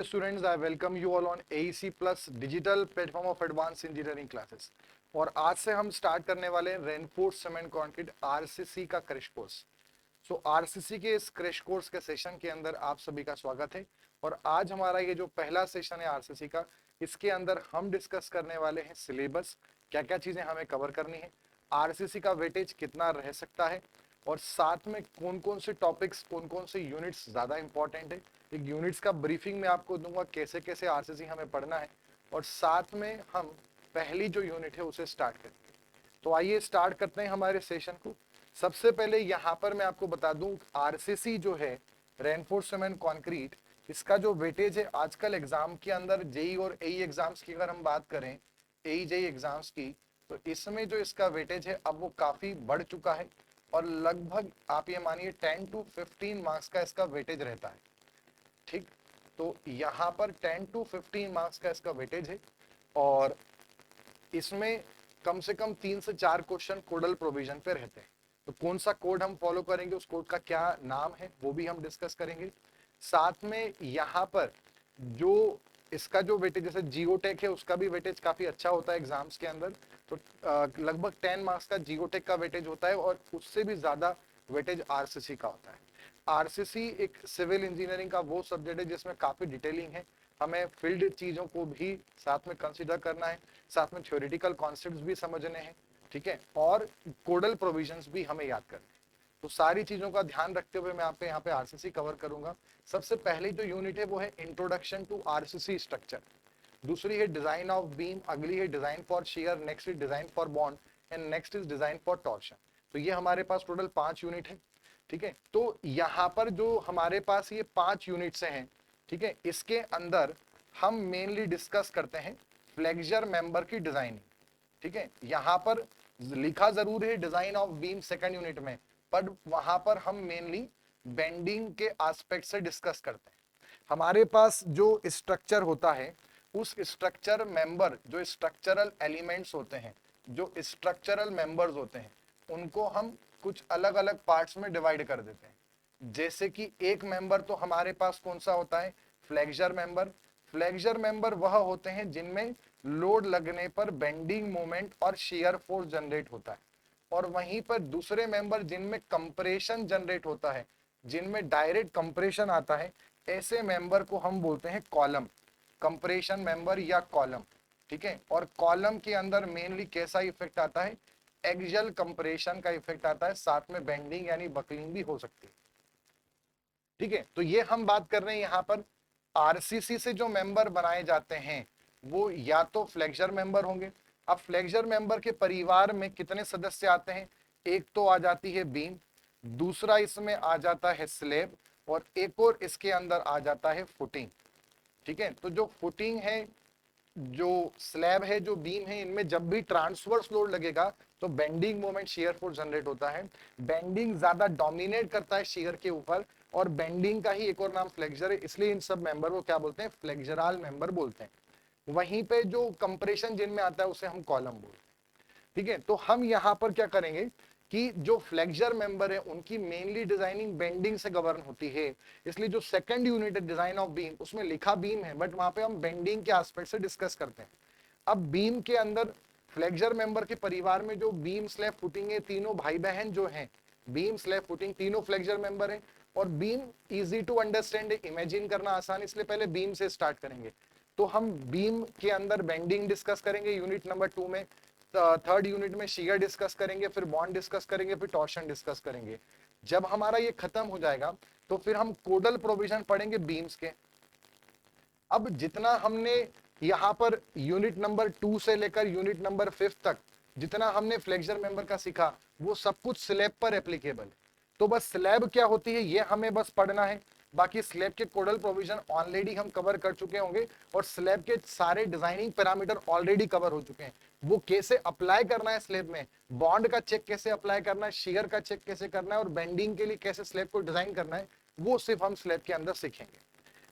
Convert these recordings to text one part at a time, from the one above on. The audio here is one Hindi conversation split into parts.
Students, I welcome you all on AEC Plus digital platform of advanced engineering classes. और आज से हम स्टार्ट करने वाले हैं रेनफोर्स सीमेंट कंक्रीट आरसीसी का क्रैश कोर्स। सो आरसीसी के इस क्रैश कोर्स के सेशन के अंदर आप सभी का स्वागत है। और आज हमारा ये जो पहला सेशन है आरसीसी का, इसके अंदर हम डिस्कस करने वाले हैं सिलेबस, क्या क्या चीजें हमें कवर करनी है, आरसीसी का वेटेज कितना रह सकता है, और साथ में कौन कौन से टॉपिक्स, कौन कौन से यूनिट्स ज्यादा इंपॉर्टेंट है। एक यूनिट्स का ब्रीफिंग मैं आपको दूंगा, कैसे कैसे आरसीसी हमें पढ़ना है, और साथ में हम पहली जो यूनिट है उसे स्टार्ट करेंगे। तो आइए स्टार्ट करते हैं हमारे सेशन को। सबसे पहले यहाँ पर मैं आपको बता दूं, आरसीसी जो है रेनफोर्स सीमेंट कंक्रीट, इसका जो वेटेज है आजकल एग्जाम के अंदर जेई और एई एग्जाम्स की अगर हम बात करें, एई जेई एग्जाम्स की, तो इसमें जो इसका वेटेज है अब वो काफी बढ़ चुका है और लगभग आप ये मानिए 10 to 15 मार्क्स का इसका वेटेज रहता है। ठीक, तो यहाँ पर 10 to 15 मार्क्स का इसका वेटेज है और इसमें कम से कम 3 से 4 क्वेश्चन कोडल प्रोविजन पे रहते हैं। तो कौन सा कोड हम फॉलो करेंगे, उस कोड का क्या नाम है, वो भी हम डिस्कस करेंगे। साथ में यहाँ पर जो इसका जो वेटेज, जैसे जियोटेक है उसका भी वेटेज काफी अच्छा होता है एग्जाम्स के अंदर। तो लगभग 10 मार्क्स का जियोटेक का वेटेज होता है और उससे भी ज्यादा वेटेज आरसीसी का होता है। आरसीसी एक सिविल इंजीनियरिंग का वो सब्जेक्ट है जिसमें काफी डिटेलिंग है, हमें फील्ड चीजों को भी साथ में कंसीडर करना है, साथ में थ्योरेटिकल कॉन्सेप्ट्स भी समझने हैं, ठीक है, और कोडल प्रोविजंस भी हमें याद करने हैं। तो सारी चीजों का ध्यान रखते हुए मैं यहाँ पे आरसीसी कवर करूंगा। सबसे पहली जो यूनिट है वो है इंट्रोडक्शन टू आरसीसी स्ट्रक्चर, दूसरी है डिजाइन ऑफ बीम, अगली है design for share, next is design for bond and next is design for torsion. तो ये हमारे पास टोटल 5 यूनिट है, ठीक है। तो यहाँ पर जो हमारे पास ये 5 यूनिट्स हैं, ठीक है, इसके अंदर हम मेनली डिस्कस करते हैं फ्लेक्सर मेंबर की डिजाइनिंग, ठीक है। यहाँ पर लिखा जरूर है design of beam second unit में, पर वहां पर हम मेनली बेंडिंग के एस्पेक्ट से डिस्कस करते हैं। हमारे पास जो स्ट्रक्चर होता है, उस स्ट्रक्चर मेंबर, जो स्ट्रक्चरल एलिमेंट्स होते हैं, जो स्ट्रक्चरल मेंबर्स होते हैं, उनको हम कुछ अलग अलग पार्ट्स में डिवाइड कर देते हैं। जैसे कि एक मेंबर तो हमारे पास कौन सा होता है, फ्लेक्सर मेंबर। फ्लेक्सर मेंबर वह होते हैं जिनमें लोड लगने पर बेंडिंग मोमेंट और शेयर फोर्स जनरेट होता है, और वहीं पर दूसरे मेंबर जिनमें कंप्रेशन जनरेट होता है, जिनमें डायरेक्ट कंप्रेशन आता है, ऐसे मेंबर को हम बोलते हैं कॉलम, कंप्रेशन मेंबर या कॉलम, ठीक है। और कॉलम के अंदर मेनली कैसा इफेक्ट आता है, एक्सियल कंप्रेशन का इफेक्ट आता है, साथ में बेंडिंग यानी बकलिंग भी हो सकती है, ठीक है। तो ये हम बात कर रहे हैं यहाँ पर आरसीसी से जो मेंबर बनाए जाते हैं वो या तो फ्लेक्सर मेंबर होंगे। अब फ्लेक्सर मेंबर के परिवार में कितने सदस्य आते हैं, एक तो आ जाती है बीम, दूसरा इसमें आ जाता है स्लेब, और एक और इसके अंदर आ जाता है फुटिंग, ठीक है। तो जो फुटिंग है, जो स्लैब है, जो बीम है, इनमें जब भी ट्रांसवर्स लोड लगेगा तो bending moment, shear force generate होता है। बेंडिंग ज्यादा डोमिनेट करता है शेयर के ऊपर, और बेंडिंग का ही एक और नाम फ्लेक्सर है, इसलिए इन सब मेंबर को क्या बोलते हैं, फ्लेक्सरल मेंबर बोलते हैं। वहीं पे जो कंप्रेशन जिनमें आता है उसे हम कॉलम बोलते हैं, ठीक है। तो हम यहाँ पर क्या करेंगे कि जो फ्लेक्सर मेंबर है उनकी मेनली डिजाइनिंग बेंडिंग से गवर्न होती है, इसलिए जो सेकंड यूनिट है डिजाइन ऑफ बीम, उसमें लिखा बीम है बट वहां पे हम बेंडिंग के एस्पेक्ट से डिस्कस करते हैं। अब बीम के अंदर फ्लेक्सर मेंबर के परिवार में जो बीम स्लैब फुटिंग है, तीनों भाई बहन जो हैं, बीम स्लैब फुटिंग तीनों फ्लेक्सर मेंबर है। और बीम इजी टू अंडरस्टैंड है, इमेजिन करना आसान, इसलिए पहले बीम से स्टार्ट करेंगे। तो हम बीम के अंदर बेंडिंग डिस्कस करेंगे यूनिट नंबर 2 में, थर्ड यूनिट में शेयर डिस्कस करेंगे, फिर बॉन्ड डिस्कस करेंगे, फिर टॉर्शन डिस्कस करेंगे। जब हमारा ये खत्म हो जाएगा तो फिर हम कोडल प्रोविजन पढ़ेंगे बीम्स के। अब जितना हमने यहाँ पर यूनिट नंबर 2 से लेकर यूनिट नंबर 5 तक जितना हमने फ्लेक्सर मेंबर का सीखा, वो सब कुछ स्लैब पर एप्लीकेबल है। तो बस स्लैब क्या होती है ये हमें बस पढ़ना है, बाकी स्लैब के कोडल प्रोविजन ऑलरेडी हम कवर कर चुके होंगे, और स्लैब के सारे डिजाइनिंग पैरामीटर ऑलरेडी कवर हो चुके हैं। वो कैसे अप्लाई करना है स्लैब में, बॉन्ड का चेक कैसे अप्लाई करना है, शेयर का चेक कैसे करना है, और बेंडिंग के लिए कैसे स्लैब को डिजाइन करना है, वो सिर्फ हम स्लैब के अंदर सीखेंगे।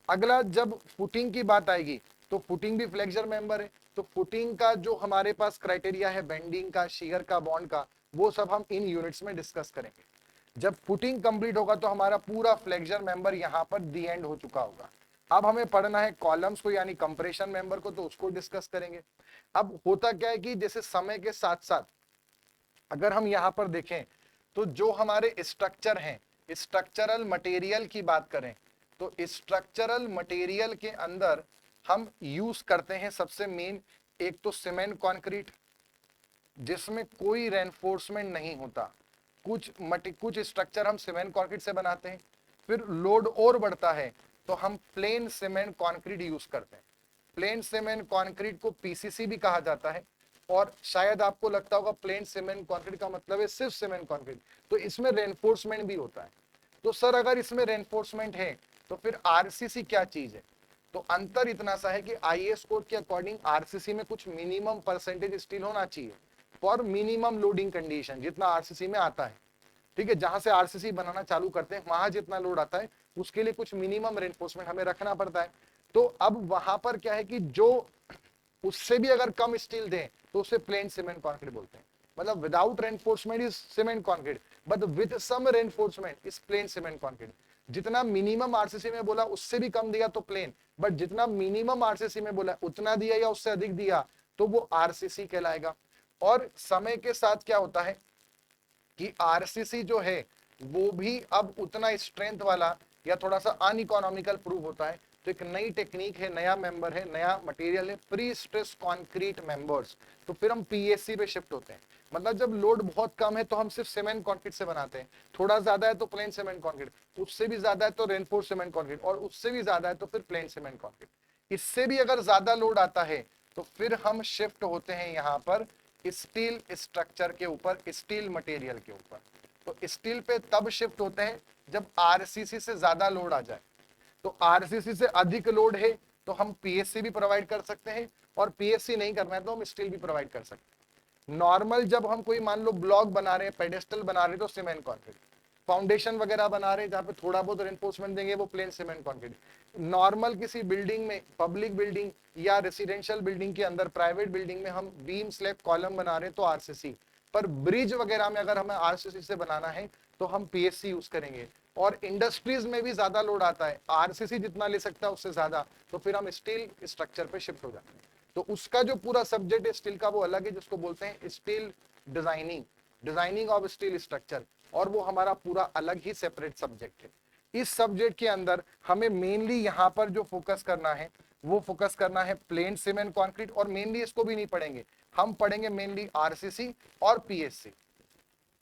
अगला जब फुटिंग की बात आएगी तो फुटिंग भी फ्लेक्सर मेंबर है, तो फुटिंग का जो हमारे पास क्राइटेरिया है बेंडिंग का, शेयर का, बॉन्ड का, वो सब हम इन यूनिट्स में डिस्कस करेंगे। जब फुटिंग कंप्लीट होगा तो हमारा पूरा फ्लेक्सर मेंबर यहाँ पर दी एंड हो चुका होगा। अब हमें पढ़ना है कॉलम्स को यानी कंप्रेशन मेंबर को, तो उसको डिस्कस करेंगे। अब होता क्या है कि जैसे समय के साथ साथ अगर हम यहाँ पर देखें तो जो हमारे स्ट्रक्चर हैं, स्ट्रक्चरल मटेरियल की बात करें तो स्ट्रक्चरल मटेरियल के अंदर हम यूज करते हैं सबसे मेन, एक तो सीमेंट कंक्रीट जिसमें कोई रेनफोर्समेंट नहीं होता। कुछ स्ट्रक्चर हम सीमेंट कंक्रीट से बनाते हैं, फिर लोड और बढ़ता है तो हम प्लेन सीमेंट कंक्रीट यूज करते हैं। प्लेन सीमेंट कंक्रीट को पीसीसी भी कहा जाता है, और शायद आपको लगता होगा प्लेन सीमेंट कंक्रीट का मतलब है सिर्फ सीमेंट कंक्रीट, तो इसमें रेनफोर्समेंट भी होता है। तो सर अगर इसमें रेनफोर्समेंट है तो फिर आरसीसी क्या चीज है? तो अंतर इतना सा है कि आईएस कोड के अकॉर्डिंग आरसीसी में कुछ मिनिमम परसेंटेज स्टील होना चाहिए फॉर मिनिमम लोडिंग कंडीशन, जितना आरसीसी में आता है। ठीक है, जहां से आरसीसी बनाना चालू करते हैं वहां जितना लोड आता है उसके लिए कुछ मिनिमम रेनफोर्समेंट हमें रखना पड़ता है। तो अब वहां पर क्या है कि जो उससे भी अगर कम स्टील दें तो उसे प्लेन सीमेंट कंक्रीट बोलते हैं। मतलब without reinforcement is cement concrete, but with some reinforcement is plain cement concrete. जितना मिनिमम आरसीसी में बोला उससे भी कम दिया तो प्लेन, बट जितना मिनिमम आरसीसी में बोला उतना दिया या उससे अधिक दिया तो वो आरसीसी कहलाएगा। और समय के साथ क्या होता है कि आरसीसी जो है वो भी अब उतना स्ट्रेंथ वाला या थोड़ा सा अनइकोनॉमिकल प्रूव होता है। तो एक नई टेक्निक है, नया मेंबर है, नया मटेरियल है, प्री स्ट्रेस कंक्रीट मेंबर्स। तो फिर हम पीएससी पे शिफ्ट होते हैं। मतलब जब लोड बहुत कम है तो हम सिर्फ सीमेंट कंक्रीट से बनाते हैं, थोड़ा ज्यादा है तो प्लेन सीमेंट कंक्रीट, उससे भी ज्यादा है तो रेनफोर्स सीमेंट कंक्रीट, और उससे भी ज्यादा है तो फिर प्लेन सीमेंट कंक्रीट। इससे भी अगर ज्यादा लोड आता है तो फिर हम शिफ्ट होते हैं यहाँ पर स्टील स्ट्रक्चर के ऊपर, स्टील मटेरियल के ऊपर। तो स्टील पे तब शिफ्ट होते हैं जब आरसीसी से ज्यादा लोड आ जाए। तो आरसीसी से अधिक लोड है तो हम पीएससी भी प्रोवाइड कर सकते हैं, और पीएससी नहीं करना है तो हम स्टील भी प्रोवाइड कर सकते हैं। नॉर्मल जब हम कोई मान लो ब्लॉक बना रहे हैं, पेडेस्टल बना रहे हैं तो सीमेंट कंक्रीट, फाउंडेशन वगैरह बना रहे हैं जहां पे थोड़ा बहुत रेनफोर्समेंट देंगे वो प्लेन सीमेंट कंक्रीट। नॉर्मल किसी बिल्डिंग में, पब्लिक बिल्डिंग या रेसिडेंशियल बिल्डिंग के अंदर, प्राइवेट बिल्डिंग में हम बीम स्लैब कॉलम बना रहे हैं तो आरसीसी, पर ब्रिज वगैरह में अगर हमें आरसीसी से बनाना है तो हम पीएससी यूज करेंगे। और इंडस्ट्रीज में भी ज्यादा लोड आता है, आरसीसी जितना ले सकता है उससे ज्यादा, तो फिर हम स्टील स्ट्रक्चर पे शिफ्ट हो जाते हैं। तो उसका जो पूरा सब्जेक्ट है स्टील का वो अलग है, जिसको बोलते हैं steel designing, designing of steel structure, और वो हमारा पूरा अलग ही सेपरेट सब्जेक्ट है। इस सब्जेक्ट के अंदर हमें मेनली यहाँ पर जो फोकस करना है वो फोकस करना है प्लेन सीमेंट कंक्रीट, और मेनली इसको भी नहीं पढ़ेंगे, हम पढ़ेंगे मेनली आरसीसी और पीएससी।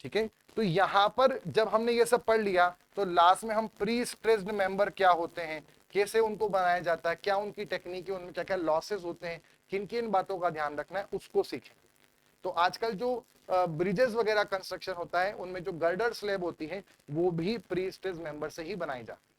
ठीक है, तो यहां पर जब हमने ये सब पढ़ लिया तो लास्ट में हम प्री स्ट्रेस्ड मेंबर क्या होते हैं, कैसे उनको बनाया जाता है, क्या उनकी टेक्निक है, उनमें क्या क्या लॉसेस होते हैं, किन किन बातों का ध्यान रखना है उसको सीखें। तो आजकल जो ब्रिजेस वगैरह कंस्ट्रक्शन होता है उनमें जो गर्डर स्लैब होती है वो भी प्री स्ट्रेस्ड मेंबर से ही बनाई जाती है।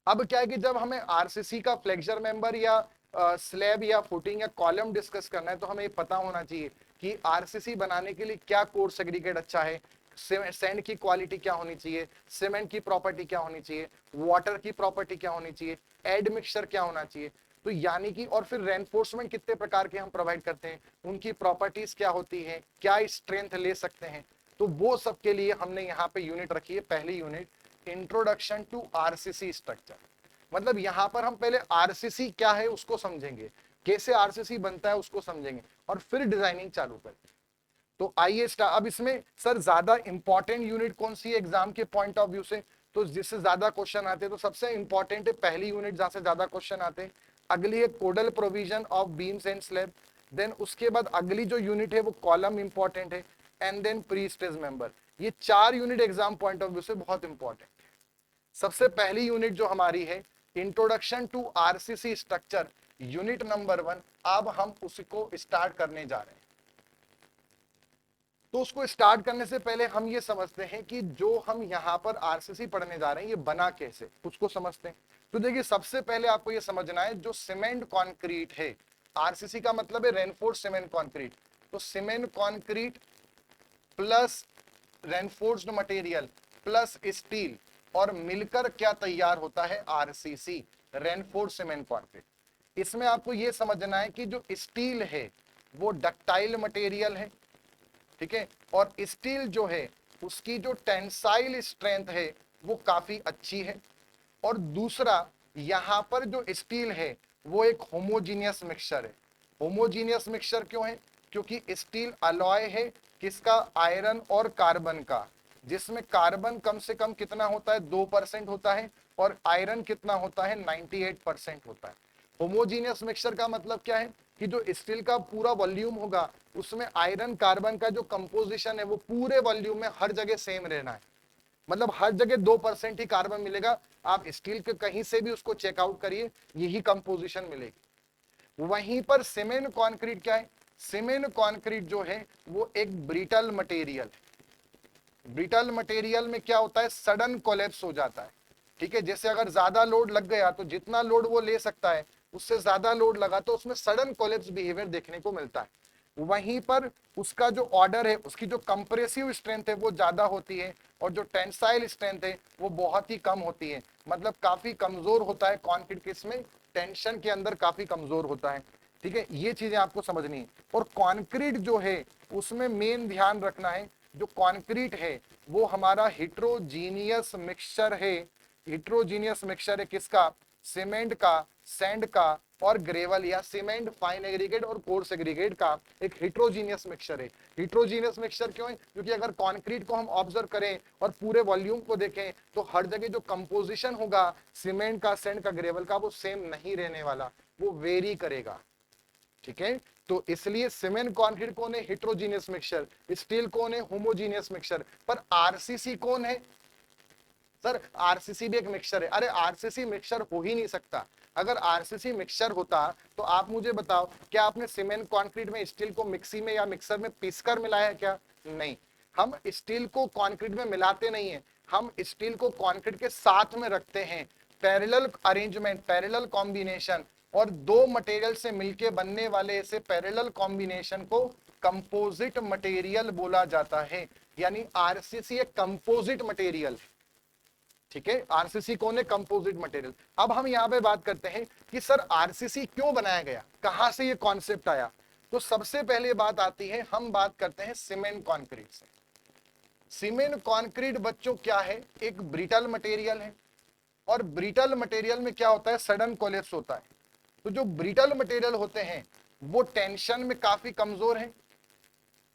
अब क्या है कि जब हमें आरसीसी का फ्लेक्चर मेंबर या स्लैब या फुटिंग या कॉलम डिस्कस करना है तो हमें पता होना चाहिए कि आरसीसी बनाने के लिए क्या कोर सेग्रीगेट अच्छा है, सैंड की क्वालिटी क्या होनी चाहिए, सीमेंट की प्रॉपर्टी क्या होनी चाहिए, वाटर की प्रॉपर्टी क्या होनी चाहिए, एड मिक्सचर क्या होना चाहिए। तो यानी कि और फिर रेनफोर्समेंट कितने प्रकार के हम प्रोवाइड करते हैं, उनकी प्रॉपर्टीज क्या होती है, क्या स्ट्रेंथ ले सकते हैं। तो वो सब के लिए हमने यहाँ पे यूनिट रखी है, पहली unit introduction to RCC structure. मतलब यहां पर हम पहले आरसीसी क्या है उसको समझेंगे, कैसे आरसीसी बनता है उसको समझेंगे, और फिर डिजाइनिंग चालू करेंगे। तो आइए अब इसमें सर ज्यादा इंपॉर्टेंट यूनिट कौन सी है एग्जाम के पॉइंट ऑफ व्यू से, तो जिससे ज्यादा क्वेश्चन आते हैं तो सबसे इंपॉर्टेंट है पहली यूनिट जहां से ज्यादा क्वेश्चन आते हैं। अगली है codal provision of beams and slab, then उसके बाद अगली जो यूनिट है वो कॉलम इंपॉर्टेंट है, and then pre stress member. ये 4 unit exam point of view से बहुत इंपॉर्टेंट। सबसे पहली यूनिट जो हमारी है introduction to RCC structure, unit number 1, अब हम उसको स्टार्ट करने जा रहे हैं। तो उसको स्टार्ट करने से पहले हम ये समझते हैं कि जो हम यहाँ पर आरसीसी पढ़ने जा रहे हैं ये बना कैसे, उसको समझते हैं। तो देखिए सबसे पहले आपको ये समझना है जो सीमेंट कंक्रीट है, आरसीसी का मतलब है रेनफोर्स सीमेंट कंक्रीट, तो cement concrete plus reinforced material plus steel और मिलकर क्या तैयार होता है, आरसीसी, रेनफोर्स्ड सीमेंट कंक्रीट। इसमें आपको यह समझना है कि जो स्टील है वो डक्टाइल मटेरियल है, ठीक है, और स्टील जो है उसकी जो टेंसाइल स्ट्रेंथ है वो काफी अच्छी है। और दूसरा यहाँ पर जो स्टील है वो एक होमोजीनियस मिक्सचर है। होमोजीनियस मिक्सचर क्यों है? क्योंकि स्टील अलॉय है किसका? आयरन और कार्बन का, जिसमें कार्बन कम से कम कितना होता है? 2% होता है, और आयरन कितना होता है? 98% होता है। होमोजीनियस मिक्सचर का मतलब क्या है? कि जो स्टील का पूरा वॉल्यूम होगा उसमें आयरन कार्बन का जो कंपोजिशन है वो पूरे वॉल्यूम में हर जगह सेम रहना है। मतलब हर जगह 2% ही कार्बन मिलेगा। आप स्टील के कहीं से भी उसको चेकआउट करिए, यही कंपोजिशन मिलेगी। वहीं पर सीमेंट कंक्रीट क्या है? सीमेंट कंक्रीट जो है वो एक ब्रिटल मटेरियल है। ब्रिटल मटेरियल में क्या होता है? सडन कोलैप्स हो जाता है। ठीक है, जैसे अगर ज्यादा लोड लग गया तो जितना लोड वो ले सकता है उससे ज्यादा लोड लगा तो उसमें सडन कोलैप्स बिहेवियर देखने को मिलता है। वहीं पर उसका जो ऑर्डर है, उसकी जो कंप्रेसिव स्ट्रेंथ है वो ज्यादा होती है, और जो टेंसाइल स्ट्रेंथ है वो बहुत ही कम होती है। मतलब काफी कमजोर होता है कंक्रीट के, इसमें टेंशन के अंदर काफी कमजोर होता है। ठीक है, ये चीजें आपको समझनी है। और कंक्रीट जो है उसमें मेन ध्यान रखना है, जो कंक्रीट है वो हमारा हिट्रोजीनियस मिक्सचर है। हिट्रोजीनियस मिक्सचर है किसका? सीमेंट का, सैंड का और ग्रेवल, या सीमेंट, फाइन एग्रीगेट और कोर्स एग्रीगेट का एक हिट्रोजीनियस मिक्सचर है। हिट्रोजीनियस मिक्सचर क्यों है? क्योंकि अगर कंक्रीट को हम ऑब्जर्व करें और पूरे वॉल्यूम को देखें तो हर जगह जो कंपोजिशन होगा सीमेंट का, सैंड का, ग्रेवल का, वो सेम नहीं रहने वाला, वो वेरी करेगा। ठीक है, तो इसलिए सीमेंट कंक्रीट कौन है? Heterogeneous mixture. स्टील कौन है? Homogeneous mixture. पर आरसीसी कौन है? सर आरसीसी भी एक मिक्सचर है। अरे आरसीसी मिक्सचर हो ही नहीं सकता। अगर आरसीसी मिक्सचर होता तो आप मुझे बताओ, क्या आपने सीमेंट कंक्रीट में स्टील को मिक्सी में या मिक्सर में पीसकर मिलाया है क्या? नहीं, हम स्टील को कंक्रीट में मिलाते नहीं है, हम स्टील को कंक्रीट के साथ में रखते हैं। पैरेलल अरेंजमेंट, पैरेलल कॉम्बिनेशन, और दो मटेरियल से मिलके बनने वाले ऐसे पैरेलल कॉम्बिनेशन को कंपोजिट मटेरियल बोला जाता है। यानी आरसीसी एक कंपोजिट मटेरियल है। ठीक है, आरसीसी कौन है? Composite material. अब हम यहां पे बात करते हैं कि सर आरसीसी क्यों बनाया गया, कहां से ये कॉन्सेप्ट आया। तो सबसे पहले बात आती है, हम बात करते हैं सीमेंट कंक्रीट से। सीमेंट कंक्रीट बच्चों क्या है? एक ब्रिटल मटेरियल है, और ब्रिटल मटेरियल में क्या होता है? सडन कोलैप्स होता है। तो जो ब्रिटल मटेरियल होते हैं वो टेंशन में काफी कमजोर है।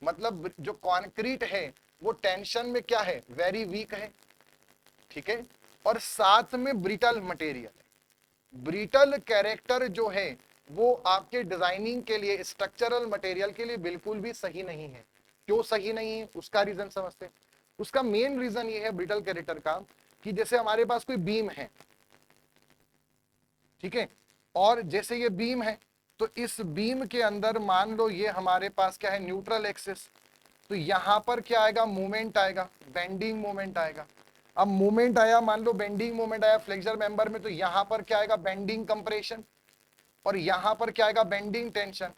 मतलब जो कंक्रीट है वो टेंशन में क्या है? वेरी वीक है। ठीक है, और साथ में ब्रिटल मटेरियल है। ब्रिटल कैरेक्टर जो है वो आपके डिजाइनिंग के लिए, स्ट्रक्चरल मटेरियल के लिए बिल्कुल भी सही नहीं है। क्यों सही नहीं है? उसका रीजन समझते हैं। उसका मेन रीजन ये है ब्रिटल कैरेक्टर का, कि जैसे हमारे पास कोई बीम है, ठीक है, और जैसे ये बीम है तो इस बीम के अंदर मान लो ये हमारे पास क्या है? Neutral axis. तो यहां पर क्या आएगा? मूवमेंट आएगा, बेंडिंग मूवमेंट आएगा। अब मूवमेंट आया, मान लो बेंडिंग मूवमेंट आया फ्लेक्सर मेंबर में, तो यहां पर क्या आएगा? बेंडिंग कंप्रेशन, और यहां पर क्या आएगा? Bending tension.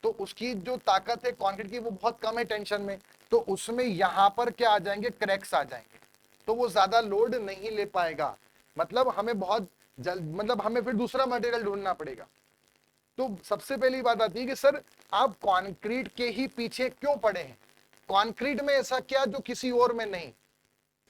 तो उसकी जो ताकत है कंक्रीट की वो बहुत कम है टेंशन में, तो उसमें यहां पर क्या आ जाएंगे? क्रैक्स आ जाएंगे, तो वो ज्यादा लोड नहीं ले पाएगा। मतलब हमें बहुत जल्द, मतलब हमें फिर दूसरा मटेरियल ढूंढना पड़ेगा। तो सबसे पहली बात आती है कि सर आप कंक्रीट के ही पीछे क्यों पड़े हैं? कंक्रीट में ऐसा क्या जो किसी और में नहीं?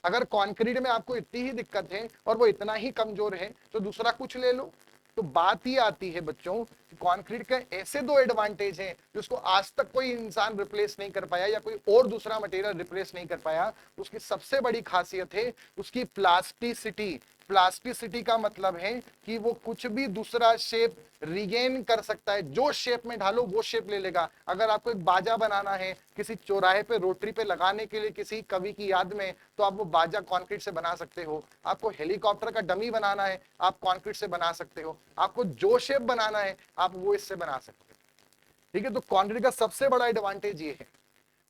अगर कंक्रीट में आपको इतनी ही दिक्कत है और वो इतना ही कमजोर है तो दूसरा कुछ ले लो। तो बात ही आती है बच्चों, कंक्रीट के ऐसे दो एडवांटेज हैं जिसको आज तक कोई इंसान रिप्लेस नहीं कर पाया या कोई और दूसरा मटेरियल रिप्लेस नहीं कर पाया। उसकी सबसे बड़ी खासियत है उसकी प्लास्टिसिटी। प्लास्टिसिटी का मतलब है कि वो कुछ भी दूसरा शेप रिगेन कर सकता है, जो शेप में ढालो वो शेप ले लेगा। अगर आपको एक बाजा बनाना है किसी चौराहे पे रोटरी पे लगाने के लिए किसी कवि की याद में, तो आप वो बाजा कंक्रीट से बना सकते हो। आपको हेलीकॉप्टर का डमी बनाना है आप कंक्रीट से बना सकते हो। आपको जो शेप बनाना है आप वो इससे बना सकते हो। ठीक है, तो कंक्रीट का सबसे बड़ा एडवांटेज ये है।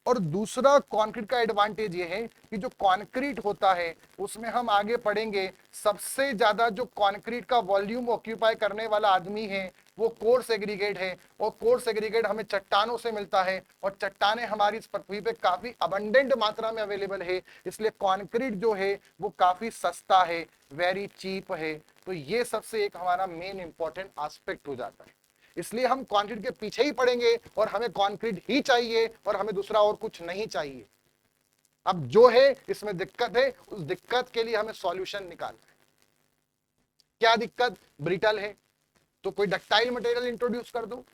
और दूसरा कंक्रीट का एडवांटेज ये है कि जो कंक्रीट होता है उसमें हम आगे पढ़ेंगे, सबसे ज्यादा जो कंक्रीट का वॉल्यूम ऑक्यूपाई करने वाला आदमी है वो कोर्स एग्रीगेट है। और कोर्स एग्रीगेट हमें चट्टानों से मिलता है, और चट्टानें हमारी इस पृथ्वी पे काफी अबंडेंट मात्रा में अवेलेबल है, इसलिए कंक्रीट जो है वो काफी सस्ता है, वेरी चीप है। तो ये सबसे एक हमारा मेन इंपॉर्टेंट एस्पेक्ट हो जाता है। इसलिए हम कंक्रीट के पीछे ही पड़ेंगे और हमें कंक्रीट ही चाहिए और हमें दूसरा और कुछ नहीं चाहिए। अब जो है इसमें दिक्कत है, उस दिक्कत के लिए हमें सॉल्यूशन निकालना है। क्या दिक्कत, ब्रिटल है, तो कोई डक्टाइल मटेरियल इंट्रोड्यूस कर दो।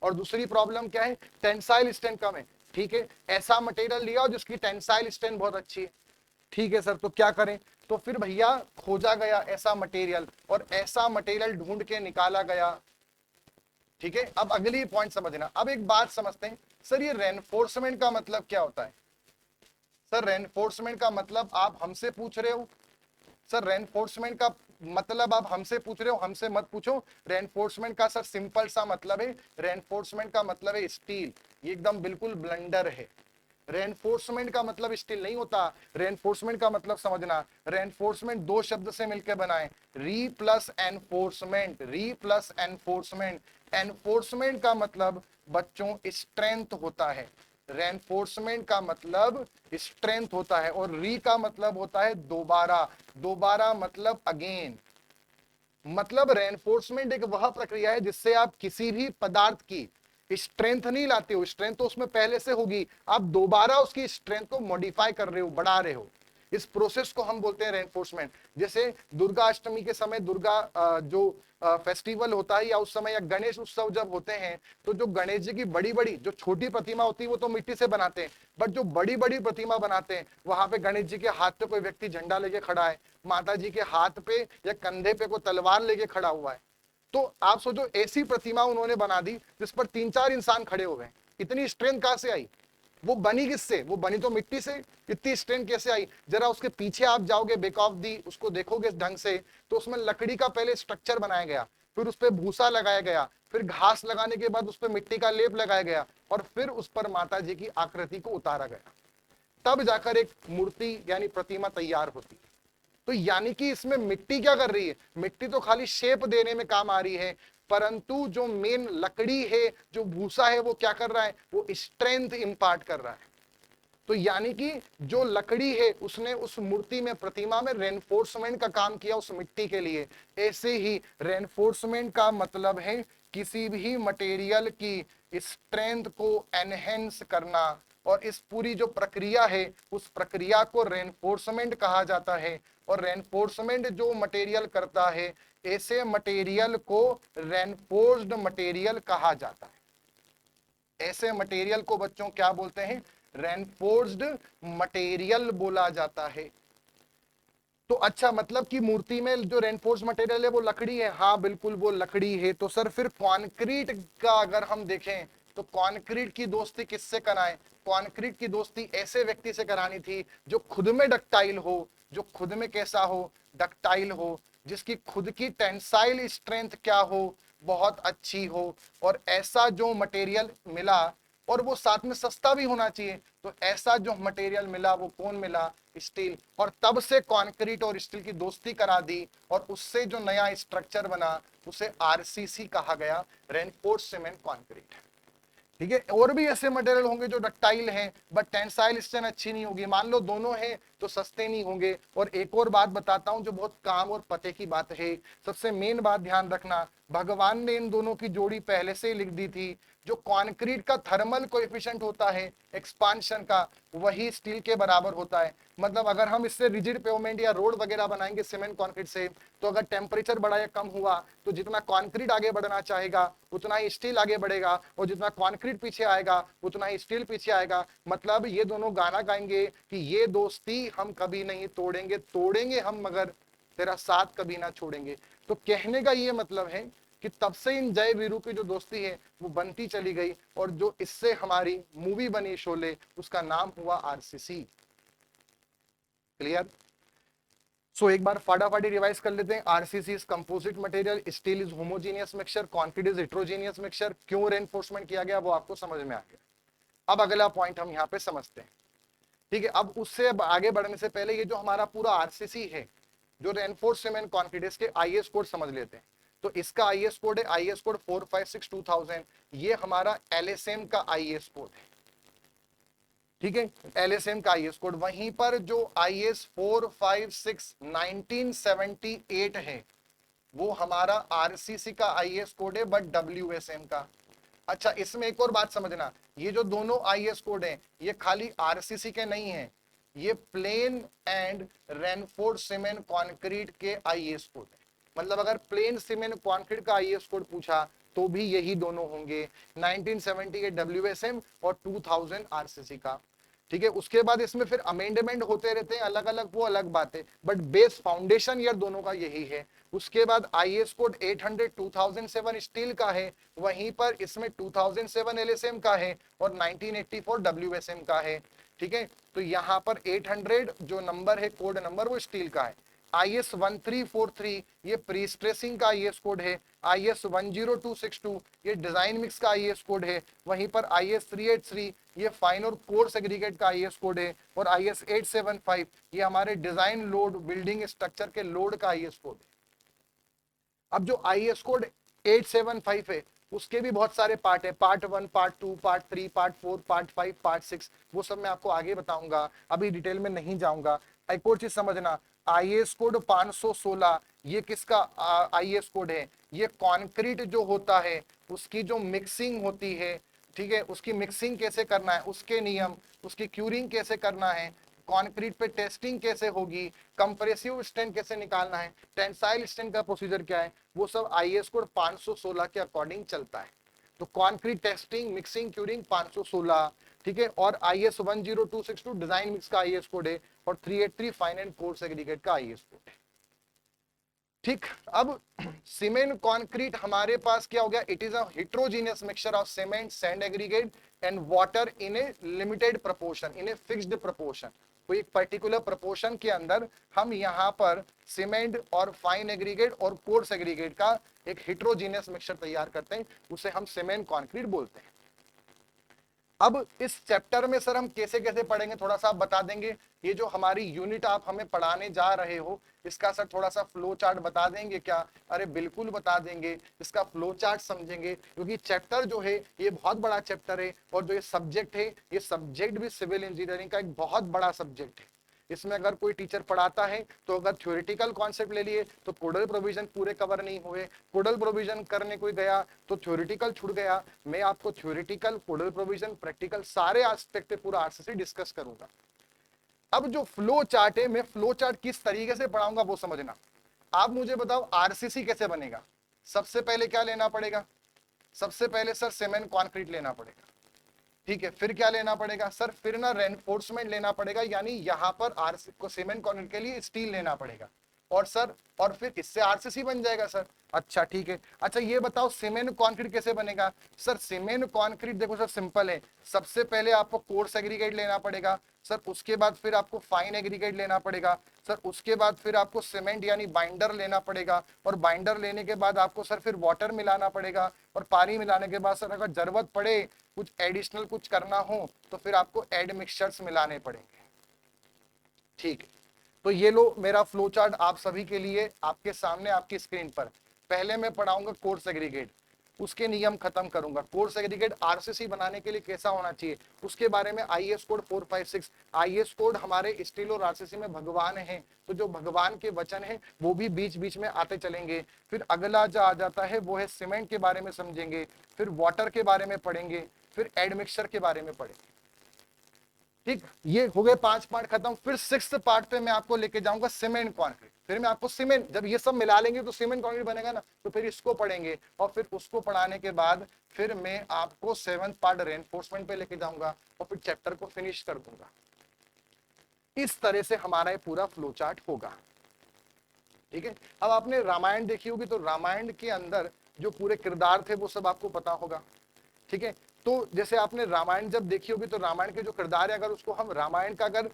और दूसरी प्रॉब्लम क्या है, टेंसाइल स्ट्रेंथ कम है। ठीक है, ऐसा मटेरियल लिया जिसकी टेंसाइल स्ट्रेंथ बहुत अच्छी है। ठीक है सर, तो क्या करें, तो फिर भैया खोजा गया ऐसा मटेरियल और ऐसा मटेरियल ढूंढ के निकाला गया। ठीक है, अब अगली पॉइंट समझना। अब एक बात समझते हैं, सर ये रेनफोर्समेंट का मतलब क्या होता है। सर रेनफोर्समेंट का मतलब आप हमसे पूछ रहे हो, सर रेनफोर्समेंट का मतलब आप हमसे पूछ रहे हो, हमसे मत पूछो। रेनफोर्समेंट का सर सिंपल सा मतलब है, रेनफोर्समेंट का मतलब है स्टील। ये एकदम बिल्कुल ब्लंडर है। रेनफोर्समेंट का मतलब स्टील नहीं होता। रेनफोर्समेंट का मतलब समझना, रेनफोर्समेंट दो शब्द से मिलकर बनाए, री प्लस एनफोर्समेंट, री प्लस एनफोर्समेंट। एनफोर्समेंट का मतलब बच्चों स्ट्रेंथ होता है, रेनफोर्समेंट का मतलब स्ट्रेंथ होता है, और री का मतलब होता है दोबारा, दोबारा मतलब अगेन। मतलब रेनफोर्समेंट एक वह प्रक्रिया है जिससे आप किसी भी पदार्थ की स्ट्रेंथ नहीं लाते हो, स्ट्रेंथ तो उसमें पहले से होगी, आप दोबारा उसकी स्ट्रेंथ को मॉडिफाई कर रहे हो, बढ़ा रहे हो। इस प्रोसेस को हम बोलते हैं रेनफोर्समेंट। जैसे दुर्गा अष्टमी के समय दुर्गा जो फेस्टिवल होता है, या उस समय या गणेश उत्सव जब होते हैं, तो जो गणेश जी की बड़ी बड़ी, जो छोटी प्रतिमा होती है वो तो मिट्टी से बनाते हैं, बट जो बड़ी बड़ी प्रतिमा बनाते हैं वहां पे गणेश जी के हाथ पे कोई व्यक्ति झंडा लेके खड़ा है, माता जी के हाथ पे या कंधे पे कोई तलवार लेके खड़ा हुआ है। तो आप सोचो ऐसी प्रतिमा उन्होंने बना दी जिस पर 3-4 इंसान खड़े हो गए, इतनी स्ट्रेंथ कहां से आई। वो बनी किससे, वो बनी तो मिट्टी से, इतनी स्ट्रेंथ कैसे आई। जरा उसके पीछे आप जाओगे, बैक ऑफ दी उसको देखोगे ढंग से, तो उसमें लकड़ी का पहले स्ट्रक्चर बनाया गया, फिर उस पर भूसा लगाया गया, फिर घास लगाने के बाद उस पर मिट्टी का लेप लगाया गया, और फिर उस पर माता जी की आकृति को उतारा गया, तब जाकर एक मूर्ति यानी प्रतिमा तैयार होती है। तो यानी कि इसमें मिट्टी क्या कर रही है, मिट्टी तो खाली शेप देने में काम आ रही है, परंतु जो मेन लकड़ी है, जो भूसा है, वो क्या कर रहा है, वो स्ट्रेंथ इंपार्ट कर रहा है। तो यानी कि जो लकड़ी है उसने उस मूर्ति में, प्रतिमा में रेनफोर्समेंट का काम किया उस मिट्टी के लिए। ऐसे ही रेनफोर्समेंट का मतलब है किसी भी मटेरियल की स्ट्रेंथ को एनहेंस करना, और इस पूरी जो प्रक्रिया है उस प्रक्रिया को रेनफोर्समेंट कहा जाता है। और रेनफोर्समेंट जो मटेरियल करता है, ऐसे मटेरियल को रेनफोर्स्ड मटेरियल कहा जाता है। ऐसे मटेरियल को बच्चों क्या बोलते हैं, रेनफोर्स्ड मटेरियल बोला जाता है। तो अच्छा, मतलब कि मूर्ति में जो रेनफोर्स मटेरियल है वो लकड़ी है, हाँ बिल्कुल वो लकड़ी है। तो सर फिर कंक्रीट का अगर हम देखें, तो कंक्रीट की दोस्ती किससे कराएं, कंक्रीट की दोस्ती ऐसे व्यक्ति से करानी थी जो खुद में डक्टाइल हो, जो खुद में कैसा हो, डक्टाइल हो, जिसकी खुद की टेंसाइल स्ट्रेंथ क्या हो, बहुत अच्छी हो। और ऐसा जो मटेरियल मिला, और वो साथ में सस्ता भी होना चाहिए, तो ऐसा जो मटेरियल मिला वो कौन मिला, स्टील। और तब से कंक्रीट और स्टील की दोस्ती करा दी, और उससे जो नया स्ट्रक्चर बना उसे आरसीसी कहा गया, रेनफोर्स्ड सीमेंट कंक्रीट। ठीक है, और भी ऐसे मटेरियल होंगे जो डक्टाइल हैं बट टेंसाइल स्ट्रेंथ अच्छी नहीं होगी, मान लो दोनों हैं तो सस्ते नहीं होंगे। और एक और बात बताता हूं जो बहुत काम और पते की बात है, सबसे मेन बात ध्यान रखना, भगवान ने इन दोनों की जोड़ी पहले से ही लिख दी थी। जो कंक्रीट का थर्मल कोएफिशिएंट होता है एक्सपांशन का, वही स्टील के बराबर होता है। मतलब अगर हम इससे रिजिड पेवमेंट या रोड वगैरह बनाएंगे सीमेंट कंक्रीट से, तो अगर टेम्परेचर बढ़ा या कम हुआ तो जितना कंक्रीट आगे बढ़ना चाहेगा उतना ही स्टील आगे बढ़ेगा, और जितना कंक्रीट पीछे आएगा उतना ही स्टील पीछे आएगा। मतलब ये दोनों गाना गाएंगे कि ये दोस्ती हम कभी नहीं तोड़ेंगे, तोड़ेंगे हम मगर तेरा साथ कभी ना छोड़ेंगे। तो कहने का ये मतलब है कि तब से इन जय वीरू की जो दोस्ती है वो बनती चली गई, और जो इससे हमारी मूवी बनी शोले, उसका नाम हुआ आरसीसी। क्लियर। सो एक बार फटाफटी रिवाइज कर लेते हैं। RCC is composite material, steel is homogeneous mixture, concrete is heterogeneous mixture. क्यों रेनफोर्समेंट किया गया वो आपको समझ में आ गया। अब अगला पॉइंट हम यहाँ पे समझते हैं। ठीक है, अब उससे आगे बढ़ने से पहले ये जो हमारा पूरा आरसीसी है, जो रेनफोर्स सीमेंट कंक्रीट, इसके आईएस कोड समझ लेते हैं। तो इसका आईएस कोड है आईएस कोड 456-2000। ये हमारा एलएसएम का आईएस कोड है। ठीक है, एलएसएम का आईएस कोड। वहीं पर जो आईएस 456 1978 है, वो हमारा आरसीसी का आईएस कोड है, बट डब्ल्यूएसएम का। अच्छा, इसमें एक और बात समझना, ये जो दोनों आईएस कोड हैं ये खाली आरसीसी के नहीं हैं, ये plain and reinforced cement concrete के आईएस कोड है। मतलब अगर प्लेन सीमेंट कंक्रीट का आईएस कोड पूछा तो भी यही दोनों होंगे, 1978 डब्ल्यूएसएम और 2000 आरसीसी का। ठीक है, उसके बाद इसमें फिर अमेंडमेंट होते रहते हैं अलग अलग, वो अलग बात है, बट बेस फाउंडेशन ईयर दोनों का यही है। उसके बाद आईएस कोड 800 2007 स्टील का है, वहीं पर इसमें 2007 एलएसएम का है और 1984 डब्ल्यूएसएम का है। ठीक है, तो यहाँ पर 800 जो नंबर है कोड नंबर वो स्टील का है। IS 1343 ये प्री स्ट्रेसिंग का IS कोड है। IS 10262 ये डिजाइन मिक्स का IS कोड है। वहीं पर IS 383 ये फाइन और कोर्स एग्रीगेट का IS कोड है। और IS 875 ये हमारे डिजाइन लोड बिल्डिंग स्ट्रक्चर के लोड का IS कोड है। अब जो IS कोड 875 है उसके भी बहुत सारे पार्ट है, part 1, part 2, part 3, part 4, part 5, part 6, वो सब मैं आपको आगे बताऊंगा, अभी डिटेल में नहीं जाऊंगा। एक और चीज समझना, IS कोड 516 ये किसका IS कोड है? ये कंक्रीट जो होता है उसकी जो मिक्सिंग होती है, ठीक है, उसकी मिक्सिंग कैसे करना है, उसके नियम, उसकी क्यूरिंग कैसे करना है, कंक्रीट पे टेस्टिंग कैसे होगी, कंप्रेसिव स्ट्रेंथ कैसे निकालना है, टेंसाइल स्ट्रेंथ का प्रोसीजर क्या है, वो सब IS कोड 516 के अकॉर्डिंग चलता है। तो कंक्रीट टेस्टिंग, मिक्सिंग, क्यूरिंग 516, ठीक है। और IS 10262 डिजाइन मिक्स का IS कोड है और 383 फाइन एंड कोर्स एग्रीगेट का IS कोड है। ठीक, अब सीमेंट कंक्रीट हमारे पास क्या हो गया? It is a heterogeneous mixture of cement, sand aggregate and water in A limited proportion, in a fixed proportion. कोई एक पर्टिकुलर प्रोपोर्शन के अंदर हम यहाँ पर सीमेंट और फाइन एग्रीगेट और कोर्स एग्रीगेट का एक हेट्रोजीनियस मिक्सचर तैयार करते हैं, उसे हम सीमेंट कंक्रीट बोलते हैं। अब इस चैप्टर में सर हम कैसे कैसे पढ़ेंगे, थोड़ा सा आप बता देंगे? ये जो हमारी यूनिट आप हमें पढ़ाने जा रहे हो इसका सर थोड़ा सा फ्लो चार्ट बता देंगे क्या? अरे बिल्कुल बता देंगे, इसका फ्लो चार्ट समझेंगे, क्योंकि चैप्टर जो है ये बहुत बड़ा चैप्टर है और जो ये सब्जेक्ट है, ये सब्जेक्ट भी सिविल इंजीनियरिंग का एक बहुत बड़ा सब्जेक्ट है। इसमें अगर कोई टीचर पढ़ाता है तो अगर थ्योरेटिकल कॉन्सेप्ट ले लिए तो कोडल प्रोविजन पूरे कवर नहीं हुए, कोडल प्रोविजन करने कोई गया तो थ्योरेटिकल छूट गया। मैं आपको थ्योरेटिकल, कोडल प्रोविजन, प्रैक्टिकल सारे एस्पेक्ट पे पूरा आरसीसी डिस्कस करूंगा। अब जो फ्लो चार्ट है, मैं फ्लो चार्ट किस तरीके से पढ़ाऊंगा वो समझना। आप मुझे बताओ आरसीसी कैसे बनेगा? सबसे पहले क्या लेना पड़ेगा? सबसे पहले सर सीमेंट कंक्रीट लेना पड़ेगा, ठीक है। फिर क्या लेना पड़ेगा सर? फिर ना रेनफोर्समेंट लेना पड़ेगा, यानी यहाँ पर आरसी को सीमेंट कंक्रीट के लिए स्टील लेना पड़ेगा। और सर, और फिर इससे आरसीसी बन जाएगा सर। अच्छा ठीक है, अच्छा ये बताओ सीमेंट कंक्रीट कैसे बनेगा? सर सीमेंट कंक्रीट देखो सर सिंपल है, सबसे पहले आपको कोर्स एग्रीगेट लेना पड़ेगा सर, उसके बाद फिर आपको फाइन एग्रीगेट लेना पड़ेगा सर, उसके बाद फिर आपको सीमेंट यानी बाइंडर लेना पड़ेगा, और बाइंडर लेने के बाद आपको सर फिर वाटर मिलाना पड़ेगा, और पानी मिलाने के बाद सर अगर जरूरत पड़े कुछ एडिशनल कुछ करना हो तो फिर आपको एड मिक्सचर्स मिलाने पड़ेंगे, ठीक है। तो ये लो मेरा फ्लो चार्ट आप सभी के लिए आपके सामने आपकी स्क्रीन पर। पहले मैं पढ़ाऊंगा कोर्स एग्रीगेट, उसके नियम खत्म करूंगा। कोर्स एग्रीगेट आरसीसी बनाने के लिए कैसा होना चाहिए उसके बारे में IS कोड 456। IS कोड हमारे स्टील और आरसीसी में भगवान है, तो जो भगवान के वचन है वो भी बीच बीच में आते चलेंगे। फिर अगला जो आ जाता है वो है सीमेंट के बारे में समझेंगे, फिर वाटर के बारे में पढ़ेंगे, फिर एडमिक्सचर के बारे में पढ़ेंगे, ठीक। ये हो गए 5 पार्ट खत्म। फिर 6th पार्ट पे मैं आपको लेके जाऊंगा सीमेंट कंक्रीट। फिर मैं आपको सीमेंट, जब ये सब मिला लेंगे तो सीमेंट कंक्रीट बनेगा ना, तो फिर इसको पढ़ेंगे, और फिर उसको पढ़ाने के बाद फिर मैं आपको 7th पार्ट रेनफोर्समेंट पे लेके जाऊंगा और फिर चैप्टर को फिनिश कर दूंगा। इस तरह से हमारा ये पूरा फ्लो चार्ट होगा, ठीक है। अब आपने रामायण देखी होगी, तो रामायण के अंदर जो पूरे किरदार थे वो सब आपको पता होगा, ठीक है। तो जैसे आपने रामायण जब देखी होगी तो रामायण के जो किरदार है, अगर उसको हम रामायण का अगर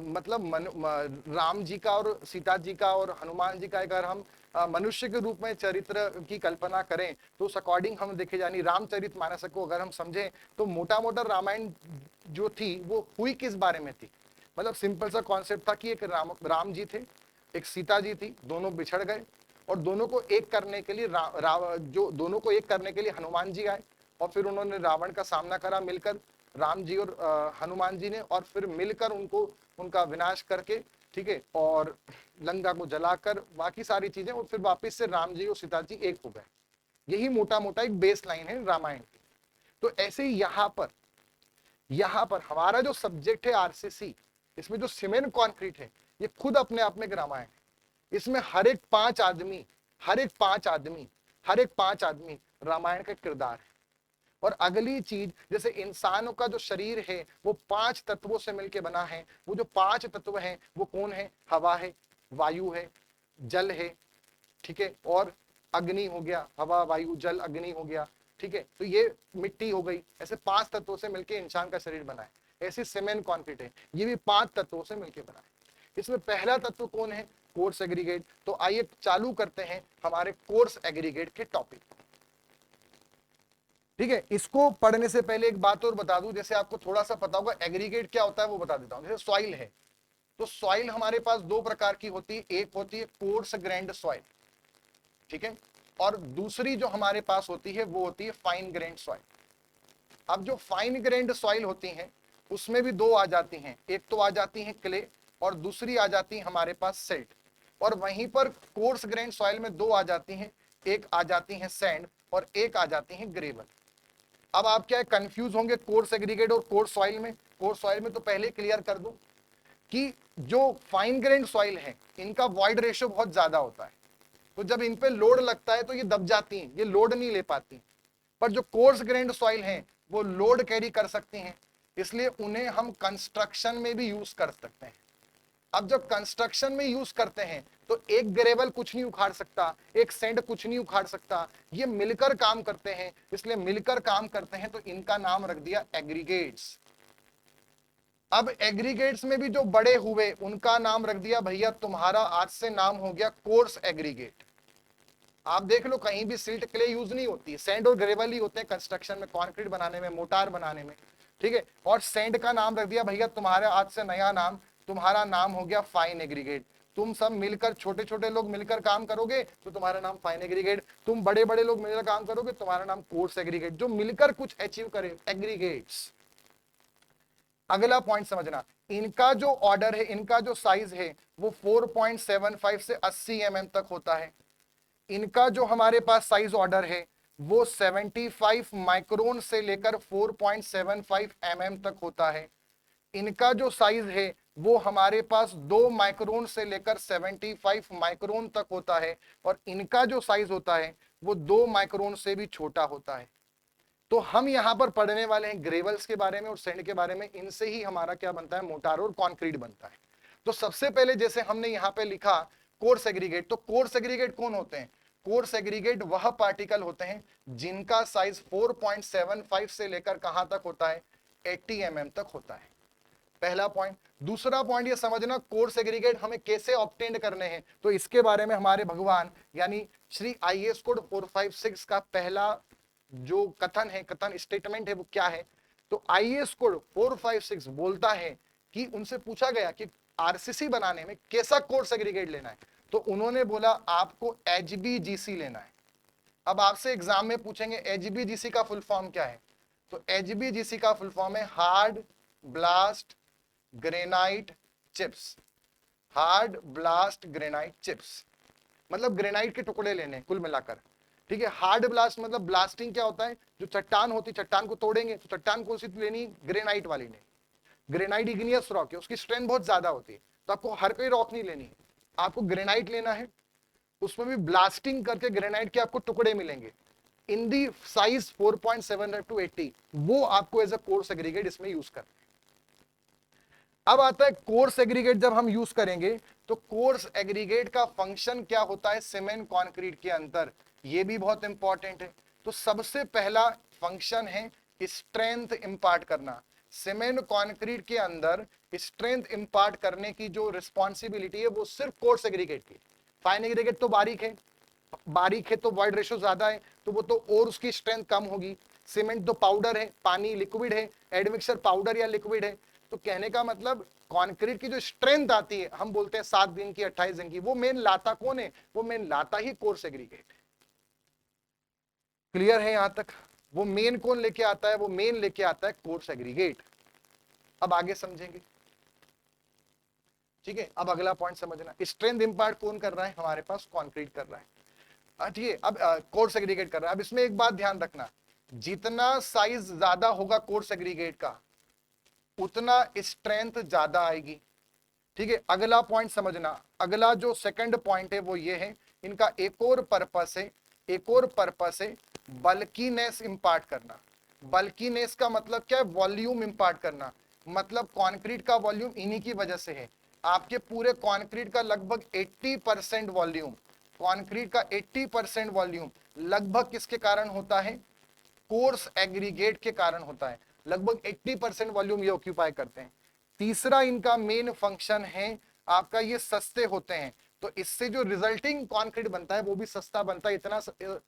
मतलब राम जी का और सीता जी का और हनुमान जी का अगर हम मनुष्य के रूप में चरित्र की कल्पना करें तो उस अकॉर्डिंग हम देखे, यानी रामचरितमानस को अगर हम समझें तो मोटा मोटा रामायण जो थी वो हुई किस बारे में थी? मतलब सिंपल सा कॉन्सेप्ट था कि एक राम जी थे, एक सीता जी थी, दोनों बिछड़ गए, और दोनों को एक करने के लिए जो दोनों को एक करने के लिए हनुमान जी आए, और फिर उन्होंने रावण का सामना करा मिलकर, राम जी और हनुमान जी ने, और फिर मिलकर उनको उनका विनाश करके, ठीक है, और लंका को जलाकर बाकी सारी चीजें, और फिर वापस से राम जी और सीता जी एक हो गए। यही मोटा मोटा एक बेस लाइन है रामायण की। तो ऐसे ही यहाँ पर हमारा जो सब्जेक्ट है आरसीसी, इसमें जो सीमेंट कंक्रीट है ये खुद अपने आप में एक रामायण है। इसमें हर एक 5 आदमी हर एक पांच आदमी रामायण का किरदार है। और अगली चीज, जैसे इंसानों का जो शरीर है वो पांच तत्वों से मिलकर बना है। वो जो पांच तत्व हैं वो कौन है? हवा है, वायु है, जल है, ठीक है, और अग्नि हो गया। हवा, वायु, जल, अग्नि हो गया, ठीक है। तो ये मिट्टी हो गई। ऐसे पांच तत्वों से मिलकर इंसान का शरीर बना है। ऐसे सीमेंट कंक्रीट है, ये भी पांच तत्वों से मिलकर बना है। इसमें पहला तत्व कौन है? Coarse aggregate. तो आइए चालू करते हैं हमारे कोर्स एग्रीगेट के टॉपिक। ठीक है, इसको पढ़ने से पहले एक बात और बता दूं, जैसे आपको थोड़ा सा पता होगा एग्रीगेट क्या होता है वो बता देता हूं। जैसे सॉइल है, तो सॉइल हमारे पास दो प्रकार की होती है। एक होती है कोर्स ग्रेन्ड सॉइल, ठीक है, और दूसरी जो हमारे पास होती है वो होती है फाइन ग्रेन्ड सॉइल। अब जो फाइन ग्रेन्ड सॉइल होती हैं उसमें भी दो आ जाती हैं। एक तो आ जाती है क्ले और दूसरी आ जाती है हमारे पास सिल्ट। और वहीं पर कोर्स ग्रेन्ड सॉइल में दो आ जाती हैं, एक आ जाती है सैंड और एक आ जाती है ग्रेवल। अब आप क्या कंफ्यूज होंगे कोर्स एग्रीगेट और कोर्स सॉइल में? कोर्स सॉइल में तो पहले क्लियर कर दूं कि जो फाइन ग्रेन्ड सॉइल है इनका वॉइड रेशियो बहुत ज्यादा होता है। तो जब इन पे लोड लगता है तो ये दब जाती हैं, ये लोड नहीं ले पाती। पर जो कोर्स ग्रेन्ड सॉइल हैं वो लोड कैरी कर सकती हैं, इसलिए उन्हें हम कंस्ट्रक्शन में भी यूज कर सकते हैं। अब जब कंस्ट्रक्शन में यूज करते हैं तो एक ग्रेवल कुछ नहीं उखाड़ सकता, एक सैंड कुछ नहीं उखाड़ सकता, ये मिलकर काम करते हैं। इसलिए मिलकर काम करते हैं तो इनका नाम रख दिया एग्रीगेट्स। अब एग्रीगेट्स में भी जो बड़े हुए उनका नाम रख दिया भैया तुम्हारा आज से नाम हो गया कोर्स एग्रीगेट। आप देख लो कहीं भी सिल्ट क्ले यूज नहीं होती, सैंड और ग्रेवल ही होते हैं कंस्ट्रक्शन में, कंक्रीट बनाने में, मोटार बनाने में, ठीक है। और सैंड का नाम रख दिया भैया तुम्हारे आज से नया नाम, तुम्हारा नाम हो गया फाइन एग्रीगेट। तुम सब मिलकर, छोटे छोटे लोग मिलकर काम करोगे तो तुम्हारा नाम फाइन एग्रीगेट, तुम बड़े बड़े लोग मिलकर काम करोगे तुम्हारा नाम कोर्स एग्रीगेट। जो मिलकर कुछ अचीव करे, एग्रीगेट्स। अगला पॉइंट समझना, इनका जो ऑर्डर है, इनका जो साइज है वो 4.75 से 80 mm तक होता है। इनका जो हमारे पास साइज ऑर्डर है वो 75 माइक्रोन से लेकर 4.75 mm तक होता है। इनका जो साइज है वो हमारे पास 2 माइक्रोन से लेकर 75 माइक्रोन तक होता है। और इनका जो साइज होता है वो 2 माइक्रोन से भी छोटा होता है। तो हम यहां पर पढ़ने वाले हैं ग्रेवल्स के बारे में और सैंड के बारे में। इनसे ही हमारा क्या बनता है? मोटार और कंक्रीट बनता है। तो सबसे पहले जैसे हमने यहां पे लिखा कोर्स एग्रीगेट, तो कोर्स एग्रीगेट कौन होते हैं? कोर्स एग्रीगेट वह पार्टिकल होते हैं जिनका साइज 4.75 से लेकर कहां तक होता है? 80 mm तक होता है। पहला पॉइंट। दूसरा पॉइंट ये समझना कोर्स एग्रीगेट हमें कैसे ऑब्टेन करने हैं, तो इसके बारे में हमारे भगवान यानी श्री आईएएस कोड 456 का पहला जो कथन है, कथन स्टेटमेंट है वो क्या है? तो आईएएस कोड 456 बोलता है कि उनसे पूछा गया कि आरसीसी बनाने में कैसा कोर्स एग्रीगेट लेना है, तो उन्होंने बोला आपको एचबीजीसी लेना है। अब आपसे एग्जाम में पूछेंगे एचबीजीसी का फुल फॉर्म क्या है, तो एचबीजीसी का फुल फॉर्म है hard blast granite chips. Hard blast granite chips मतलब ग्रेनाइट के टुकड़े लेने कुल मिलाकर, ठीक है। हार्ड ब्लास्ट मतलब ब्लास्टिंग क्या होता है? जो चट्टान होती है, चट्टान को तोड़ेंगे तो चट्टान कौन सी लेनी? ग्रेनाइट वाली नहीं। ग्रेनाइट इग्नियस रॉक है, उसकी स्ट्रेंथ बहुत ज्यादा होती है, तो आपको हर कोई रॉक नहीं लेनी है, आपको ग्रेनाइट लेना है। उसमें भी ब्लास्टिंग करके ग्रेनाइट के आपको टुकड़े मिलेंगे इन दी साइज 4.7 to 80, वो आपको एज अ कोर्स एग्रीगेट इसमें यूज करना है। अब आता है कोर्स एग्रीगेट जब हम यूज करेंगे तो कोर्स एग्रीगेट का फंक्शन क्या होता है सीमेंट कंक्रीट के अंदर, ये भी बहुत इंपॉर्टेंट है। तो सबसे पहला फंक्शन है स्ट्रेंथ इंपार्ट करना। सीमेंट कंक्रीट के अंदर स्ट्रेंथ इंपार्ट करने की जो रिस्पॉन्सिबिलिटी है वो सिर्फ कोर्स एग्रीगेट की। फाइन एग्रीगेट तो बारीक है तो वॉइड रेशियो ज्यादा है, तो वो तो और उसकी स्ट्रेंथ कम होगी। सीमेंट तो पाउडर है, पानी लिक्विड है, एडमिक्सचर पाउडर या लिक्विड है। तो कहने का मतलब कंक्रीट की जो स्ट्रेंथ आती है, हम बोलते हैं 7 दिन की, 28 दिन की, वो मेन लाता कौन है? वो मेन लाता ही कोर्स एग्रीगेट। क्लियर है यहां तक? वो मेन कौन लेके आता है? वो मेन लेके आता है कोर्स एग्रीगेट। अब आगे समझेंगे, ठीक है। अब अगला पॉइंट समझना, स्ट्रेंथ इंपार्ट कौन कर रहा है? हमारे पास कंक्रीट कर रहा है, ठीक है। अब कोर्स एग्रीगेट कर रहा है। अब इसमें एक बात ध्यान रखना, जितना साइज ज्यादा होगा कोर्स एग्रीगेट का उतना स्ट्रेंथ ज्यादा आएगी, ठीक है। अगला पॉइंट समझना, अगला जो सेकंड पॉइंट है वो ये है इनका एक और पर्पस है बल्कीनेस इंपार्ट करना। बल्कीनेस का मतलब क्या है? वॉल्यूम इंपार्ट करना। मतलब कंक्रीट का वॉल्यूम इन्हीं की वजह से है। आपके पूरे कंक्रीट का लगभग 80% वॉल्यूम, कंक्रीट का 80% वॉल्यूम लगभग किसके कारण होता है? कोर्स एग्रीगेट के कारण होता है। लगभग 80% वॉल्यूम ये ऑक्यूपाई करते हैं। तीसरा इनका मेन फंक्शन है आपका, ये सस्ते होते हैं, तो इससे जो रिजल्टिंग कंक्रीट बनता है वो भी सस्ता बनता है।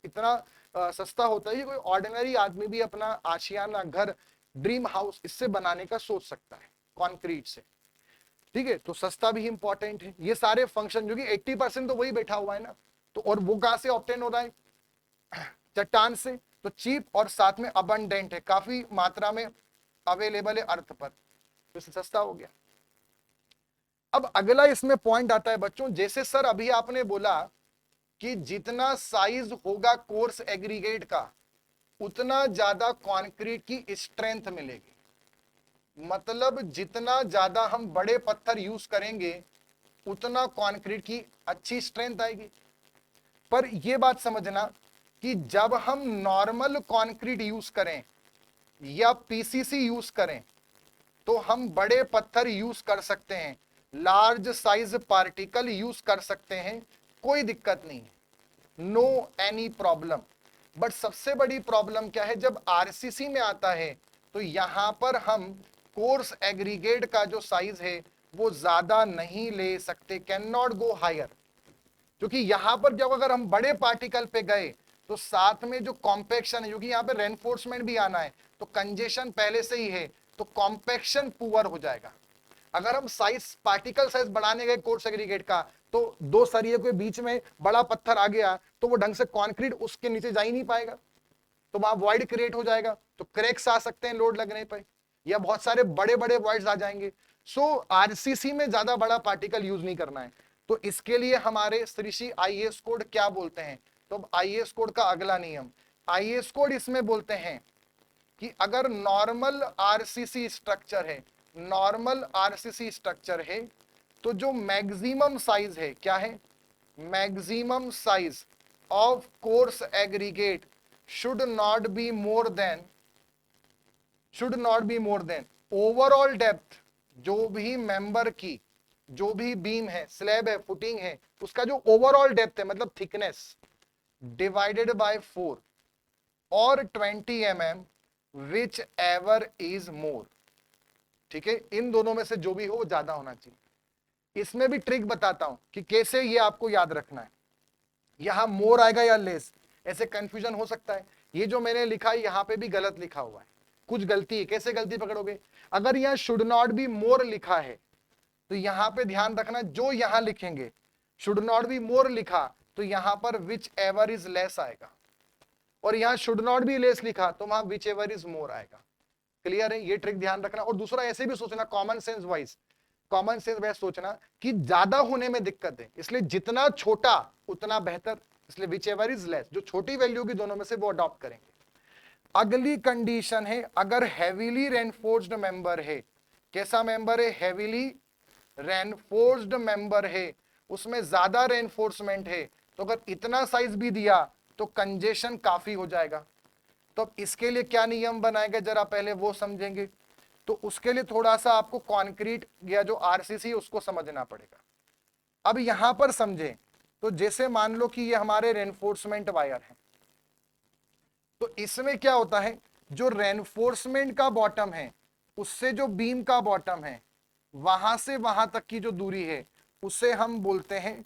इतना सस्ता होता है कि कोई ऑर्डिनरी आदमी भी अपना आशियाना घर, ड्रीम हाउस इससे बनाने का सोच सकता है कंक्रीट से। ठीक है, तो सस्ता भी इंपॉर्टेंट है। ये सारे फंक्शन जो कि 80% तो वही बैठा हुआ है ना, तो और वो कहां से ऑब्टेन हो रहा है? चट्टान से। तो चीप और साथ में अबंडेंट है, काफी मात्रा में अवेलेबल है अर्थ पर, तो सस्ता हो गया। अब अगला इसमें पॉइंट आता है बच्चों, जैसे सर अभी आपने बोला कि जितना साइज होगा कोर्स एग्रीगेट का उतना ज्यादा कंक्रीट की स्ट्रेंथ मिलेगी। मतलब जितना ज्यादा हम बड़े पत्थर यूज करेंगे उतना कंक्रीट की अच्छी स्ट्रेंथ आएगी। पर यह बात समझना कि जब हम नॉर्मल कंक्रीट यूज करें या पीसीसी यूज करें तो हम बड़े पत्थर यूज कर सकते हैं, लार्ज साइज पार्टिकल यूज कर सकते हैं, कोई दिक्कत नहीं है, नो एनी प्रॉब्लम। बट सबसे बड़ी प्रॉब्लम क्या है? जब आरसीसी में आता है तो यहां पर हम कोर्स एग्रीगेट का जो साइज है वो ज्यादा नहीं ले सकते, कैन नॉट गो हायर। क्योंकि यहां पर जब अगर हम बड़े पार्टिकल पे गए तो साथ में जो कॉम्पैक्शन है, क्योंकि यहां पे रेनफोर्समेंट भी आना है, तो कंजेशन पहले से ही है, तो कॉम्पैक्शन पुअर हो जाएगा। अगर हम साइज, पार्टिकल साइज बढ़ाने गए कोर्स एग्रीगेट का, तो दो सरिये के बीच में बड़ा पत्थर आ गया तो वो ढंग से कंक्रीट उसके नीचे जा ही नहीं पाएगा, तो वहां वॉइड क्रिएट हो जाएगा, तो क्रैक्स आ सकते हैं लोड लगने पर, या बहुत सारे बड़े बड़े वॉइड्स आ जाएंगे। सो आरसीसी में ज्यादा बड़ा पार्टिकल यूज नहीं करना है। तो इसके लिए हमारे श्री आईएएस कोड क्या बोलते हैं? तो आईएएस कोड का अगला नियम, आईएएस कोड इसमें बोलते हैं कि अगर नॉर्मल आरसीसी स्ट्रक्चर है, नॉर्मल आरसीसी स्ट्रक्चर है, तो जो मैक्सिमम साइज है, क्या है? Maximum size of coarse aggregate should not be more than overall depth, जो भी मेंबर की, जो भी बीम है, स्लैब है, फुटिंग है, उसका जो ओवरऑल डेप्थ है मतलब थिकनेस डिवाइडेड बाय 4 और 20 mm which ever is more. ठीक है, इन दोनों में से जो भी हो वो ज्यादा होना चाहिए। इसमें भी ट्रिक बताता हूं कि कैसे ये आपको याद रखना है। यहां मोर आएगा या लेस, ऐसे कंफ्यूजन हो सकता है। ये जो मैंने लिखा है यहां पे भी गलत लिखा हुआ है, कुछ गलती है। कैसे गलती पकड़ोगे? अगर यहां शुड नॉट बी मोर लिखा है तो यहां पे ध्यान रखना, जो यहां लिखेंगे शुड नॉट बी मोर लिखा तो यहां पर विच एवर इज लेस आएगा, और यहां शुड नॉट बी लेस लिखा तो वहां विच एवर इज मोर आएगा। क्लियर है? ये ट्रिक ध्यान रखना। और दूसरा ऐसे भी सोचना, common sense wise, common sense wise सोचना कि ज्यादा होने में दिक्कत है, इसलिए जितना छोटा उतना बेहतर, इसलिए विच एवर इज लेस, जो छोटी वैल्यू की दोनों में से वो अडॉप्ट करेंगे। अगली कंडीशन है, अगर हैवीली रेनफोर्स्ड मेंबर है, कैसा मेंबर है? हैवीली रेनफोर्स्ड मेंबर है, उसमें ज्यादा रेनफोर्समेंट है, तो अगर इतना साइज भी दिया तो कंजेशन काफी हो जाएगा। तो अब इसके लिए क्या नियम बनाएंगे जरा पहले वो समझेंगे। तो उसके लिए थोड़ा सा आपको कंक्रीट या जो आरसीसी उसको समझना पड़ेगा। अब यहां पर समझें, तो जैसे मान लो कि ये हमारे रेनफोर्समेंट वायर है, तो इसमें क्या होता है, जो रेनफोर्समेंट का बॉटम है उससे जो बीम का बॉटम है वहां से वहां तक की जो दूरी है उसे हम बोलते हैं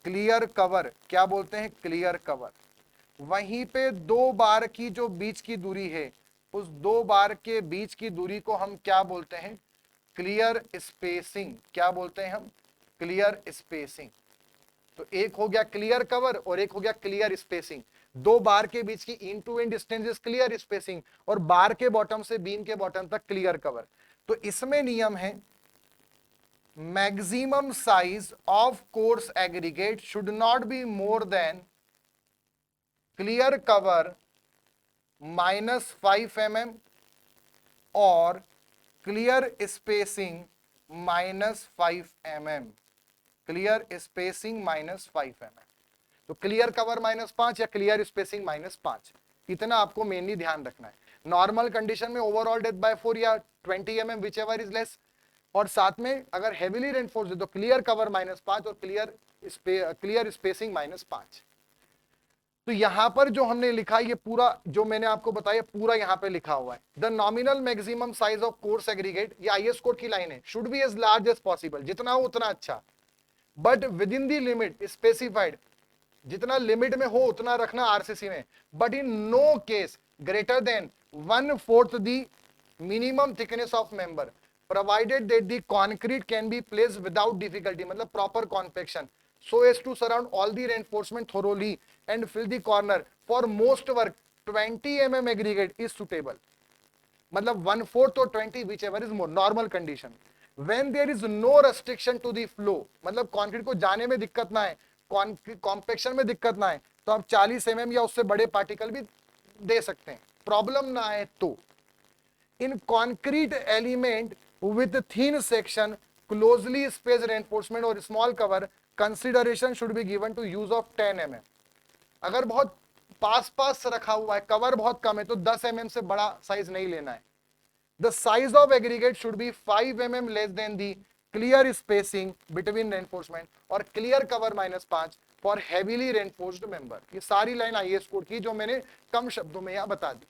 क्लियर कवर। क्या बोलते हैं? Clear cover. वहीं पे 2 बार की जो बीच की दूरी है, उस 2 बार के बीच की दूरी को हम क्या बोलते हैं? Clear spacing. क्या बोलते हैं हम? Clear spacing. तो एक हो गया क्लियर कवर और एक हो गया क्लियर स्पेसिंग। 2 बार के बीच की in to end distance is clear spacing, और बार के बॉटम से बीम के बॉटम तक क्लियर कवर। तो इसमें नियम है, maximum size of coarse aggregate should not be more than clear cover -5 mm और clear spacing -5 mm। Clear spacing -5 mm। तो क्लियर कवर -5 या क्लियर स्पेसिंग -5, इतना आपको मेनली ध्यान रखना है। नॉर्मल कंडीशन में ओवरऑल डेथ बाय 4 या 20 mm which ever is less, और साथ में अगर हेविली रेनफोर्स है तो क्लियर कवर -5 और क्लियर स्पेसिंग -5। तो यहां पर जो हमने लिखा ये पूरा जो मैंने आपको बताया पूरा यहां पे लिखा हुआ है। The nominal maximum size of coarse aggregate, ये आईएस कोड की लाइन है, should be as large as possible, जितना हो उतना अच्छा, but within the limit specified, जितना लिमिट में हो उतना रखना आरसीसी में, but in no case greater than 1/4 the minimum thickness of member, provided that the concrete can be placed without difficulty, मतलब proper compaction, so as to surround all the reinforcement thoroughly and fill the corner. For most work 20 mm aggregate is suitable, मतलब 1/4 or 20 whichever is more normal condition. When there is no restriction to the flow, मतलब कंक्रीट को जाने में दिक्कत ना है, कॉम्पैक्शन में दिक्कत ना है, तो आप 40 mm या उससे बड़े पार्टिकल भी दे सकते हैं, प्रॉब्लम ना आए तो। In concrete element with thin section, closely spaced reinforcement और small cover, consideration should be given to use of 10 mm. अगर बहुत पास रखा हुआ है, कवर बहुत कम है, तो 10 mm से बड़ा साइज नहीं लेना है। The size of aggregate should be 5 mm less than the clear spacing between reinforcement और clear cover -5 for heavily reinforced member। ये सारी लाइन आईएस कोड की जो मैंने कम शब्दों में यहाँ बता दी,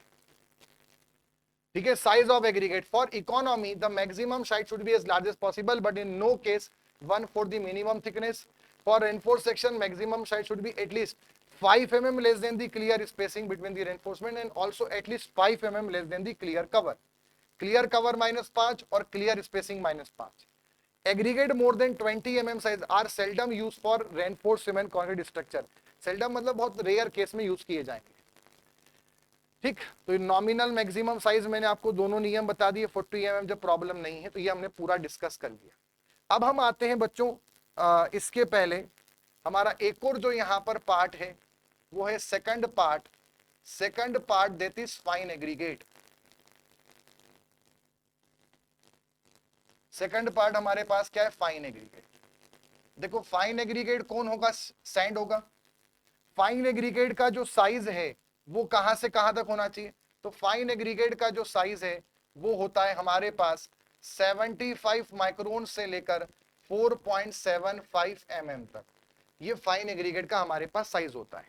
ठीक है। Size of aggregate, for economy the maximum size should be as large as possible but in no case 1/4 the minimum thickness. For reinforce section maximum size should be at least 5 mm less than the clear spacing between the reinforcement and also at least 5 mm less than the clear cover. Clear cover -5 और clear spacing -5। Aggregate more than 20 mm size are seldom use for reinforce cement concrete structure. Seldom मतलब बहुत रेयर केस में यूज किए जाएंगे, ठीक। तो नॉमिनल मैक्सिमम साइज मैंने आपको दोनों नियम बता दिए, 40 mm जब प्रॉब्लम नहीं है, तो ये हमने पूरा डिस्कस कर लिया। अब हम आते हैं बच्चों, इसके पहले हमारा एक और जो यहाँ पर पार्ट है वो है second part. Second part that is fine aggregate. Second part हमारे पास क्या है, फाइन एग्रीगेट। देखो फाइन एग्रीगेट कौन होगा, सैंड होगा। फाइन एग्रीगेट का जो साइज है वो कहां से कहां तक होना चाहिए, तो फाइन एग्रीगेट का जो साइज है वो होता है हमारे पास 75 माइक्रोन से लेकर 4.75 mm तक। ये फाइन एग्रीगेट का हमारे पास साइज होता है।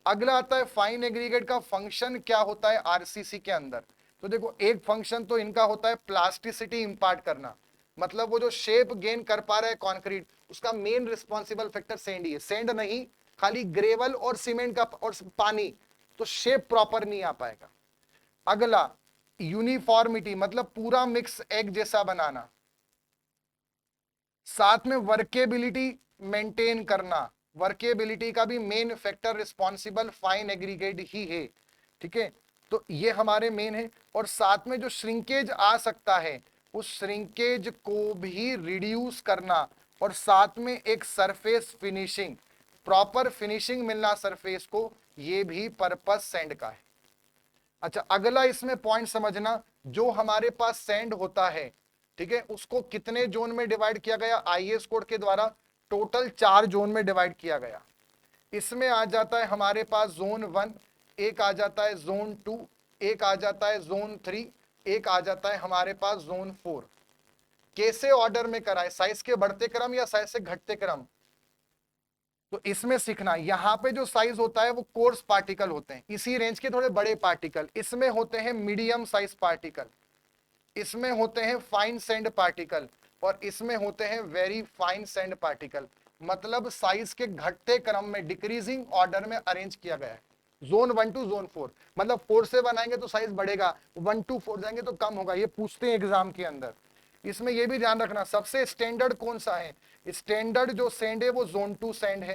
अगला आता है फाइन एग्रीगेट का फंक्शन क्या होता है आरसीसी के अंदर। तो देखो एक फंक्शन तो इनका होता है प्लास्टिसिटी इंपार्ट करना, मतलब वो जो शेप गेन कर पा रहा है कंक्रीट, उसका मेन रिस्पॉन्सिबल फैक्टर सैंड ही है। सैंड नहीं, खाली ग्रेवल और सीमेंट का और पानी, तो शेप प्रॉपर नहीं आ पाएगा। अगला यूनिफॉर्मिटी, मतलब पूरा मिक्स एक जैसा बनाना। साथ में वर्केबिलिटी मेंटेन करना, वर्केबिलिटी का भी main factor responsible fine aggregate ही है, ठीक है। तो ये हमारे मेन है। और साथ में जो श्रिंकेज आ सकता है उस श्रिंकेज को भी रिड्यूस करना, और साथ में एक सरफेस फिनिशिंग, प्रॉपर फिनिशिंग मिलना सरफेस को, ये भी पर्पस सैंड का है। अच्छा अगला इसमें पॉइंट समझना, जो हमारे पास सैंड होता है, ठीक है, उसको कितने जोन में डिवाइड किया गया आईएस कोड के द्वारा, टोटल 4 जोन में डिवाइड किया गया। इसमें आ जाता है हमारे पास जोन 1, एक आ जाता है जोन 2, एक आ जाता है जोन 3, एक आ जाता है हमारे पास जोन 4। कैसे ऑर्डर में कराए, साइज के बढ़ते क्रम या साइज से घटते क्रम, तो इसमें सीखना। यहां पे जो साइज होता है वो कोर्स पार्टिकल होते हैं, इसी रेंज के थोड़े बड़े पार्टिकल, इसमें होते हैं मीडियम साइज पार्टिकल, इसमें होते हैं फाइन सैंड पार्टिकल, और इसमें होते हैं वेरी फाइन सैंड पार्टिकल। मतलब साइज के घटते क्रम में डिक्रीजिंग ऑर्डर में अरेंज किया गया है। जोन 1 टू जोन 4, मतलब 4 से बनाएंगे तो साइज बढ़ेगा, 1 टू 4 जाएंगे तो कम होगा, ये पूछते हैं एग्जाम के अंदर। इसमें यह भी ध्यान रखना सबसे स्टैंडर्ड कौन सा है, स्टैंडर्ड जो सैंड है वो जोन 2 सैंड है,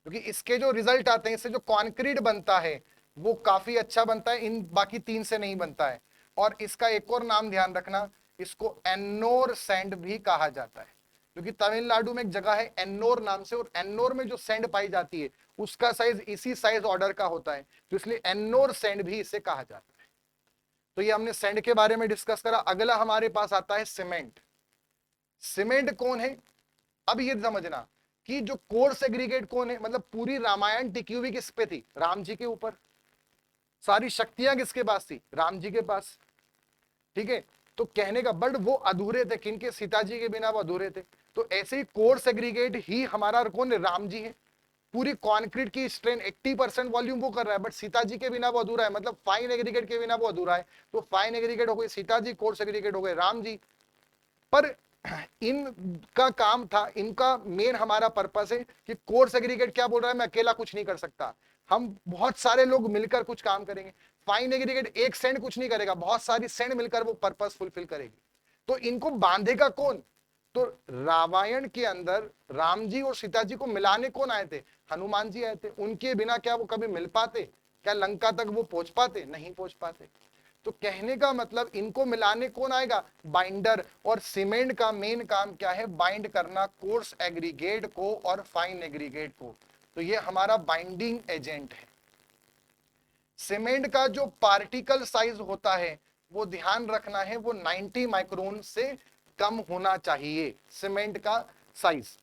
क्योंकि इसके जो रिजल्ट आते हैं, इससे जो कॉन्क्रीट बनता है वो काफी अच्छा बनता है, इन बाकी 3 से नहीं बनता है। और इसका एक और नाम ध्यान रखना, इसको एन्नोर सैंड भी कहा जाता है, क्योंकि तमिलनाडु में एक जगह है एन्नोर नाम से, और एन्नोर में जो सैंड पाई जाती है उसका साइज इसी साइज ऑर्डर का होता है, तो इसलिए एन्नोर सैंड भी इसे कहा जाता है। तो ये हमने सैंड के बारे में डिस्कस करा। अगला हमारे पास आता है सीमेंट। सीमेंट कौन है, अब ये समझना, कि जो कोर सेग्रीगेट कौन है, मतलब पूरी रामायण टिकी हुई किस पे थी, राम जी के ऊपर। सारी शक्तियां किसके पास थी, राम जी के पास। ठीक है, तो कहने का बट वो अधूरे थे, किनके, सीता जी के बिना वो अधूरे थे। तो ऐसे ही कोर सेग्रीगेट ही हमारा कौन है, राम जी है। पूरी कंक्रीट की स्ट्रेन 80% वॉल्यूम वो कर रहा है, बट सीता जी के बिना वो अधूरा है, मतलब फाइन एग्रीगेट के बिना वो अधूरा है। तो फाइन एग्रीगेट हो गई सीता जी, कोर सेग्रीगेट हो गए राम जी। पर इनका काम था, इनका मेन हमारा पर्पस है कि कोर सेग्रीगेट क्या बोल रहा है, मैं अकेला कुछ नहीं कर सकता, हम बहुत सारे लोग मिलकर कुछ काम करेंगे। फाइन एग्रीगेट एक सेंड कुछ नहीं करेगा, बहुत सारी सेंड मिलकर वो पर्पस फुलफिल करेगी। तो इनको बांधेगा कौन, तो रामायण के अंदर राम जी और सीता जी को मिलाने कौन आए थे, हनुमान जी आए थे। उनके बिना क्या वो कभी मिल पाते, क्या लंका तक वो पहुंच पाते, नहीं पहुंच पाते। तो कहने का मतलब इनको मिलाने कौन आएगा, बाइंडर। और सीमेंट का मेन काम क्या है, बाइंड करना कोर्स एग्रीगेट को और फाइन एग्रीगेट को। तो ये हमारा बाइंडिंग एजेंट है। सीमेंट का जो पार्टिकल साइज होता है वो ध्यान रखना है, वो 90 माइक्रोन से कम होना चाहिए सीमेंट का साइज।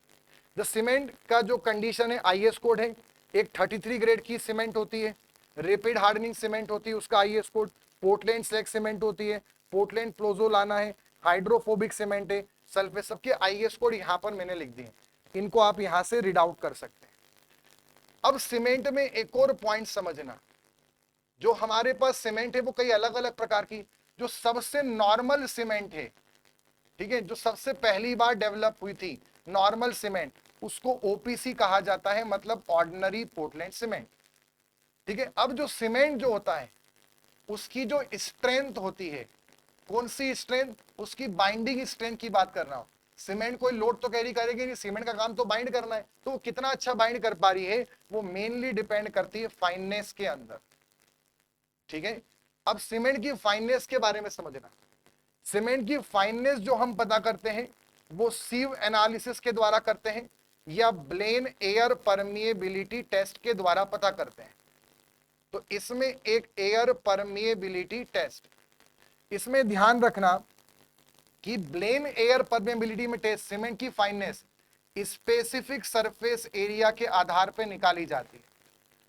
द सीमेंट का जो कंडीशन है, आईएस कोड है, एक 33 ग्रेड की सीमेंट होती है, रैपिड हार्डनिंग सीमेंट होती है, उसका IS code. Portland slag cement होती है, पोर्टलैंड प्लोजोलाना है, हाइड्रोफोबिक सीमेंट है, सल्फेट, सबके आईएस कोड यहां पर मैंने लिख दिए, इनको आप यहां से रीड आउट कर सकते हैं। अब सीमेंट में एक और पॉइंट समझना, जो हमारे पास सीमेंट है वो कई अलग अलग प्रकार की, जो सबसे नॉर्मल सीमेंट है, ठीक है, जो सबसे पहली बार डेवलप हुई थी नॉर्मल सीमेंट, उसको ओपीसी कहा जाता है, मतलब ऑर्डिनरी पोर्टलैंड सीमेंट। ठीक है, अब जो सीमेंट जो होता है उसकी जो स्ट्रेंथ होती है, कौन सी स्ट्रेंथ, उसकी बाइंडिंग स्ट्रेंथ की बात कर रहा हूं। सीमेंट कोई लोड तो कैरी करेगी नहीं, सीमेंट का काम तो बाइंड करना है, तो वो कितना अच्छा बाइंड कर पा रही है, वो मेनली डिपेंड करती है फाइननेस के अंदर। ठीक है, अब सीमेंट की फाइननेस के बारे में समझना। सीमेंट की फाइननेस जो हम पता करते हैं वो सीव एनालिसिस के द्वारा करते हैं या ब्लेन एयर परमिएबिलिटी टेस्ट के द्वारा पता करते हैं। तो इसमें एक एयर परमिएबिलिटी टेस्ट, इसमें ध्यान रखना कि ब्लेन एयर परमिएबिलिटी में टेस्ट सीमेंट की फाइननेस स्पेसिफिक सरफेस एरिया के आधार पर निकाली जाती है।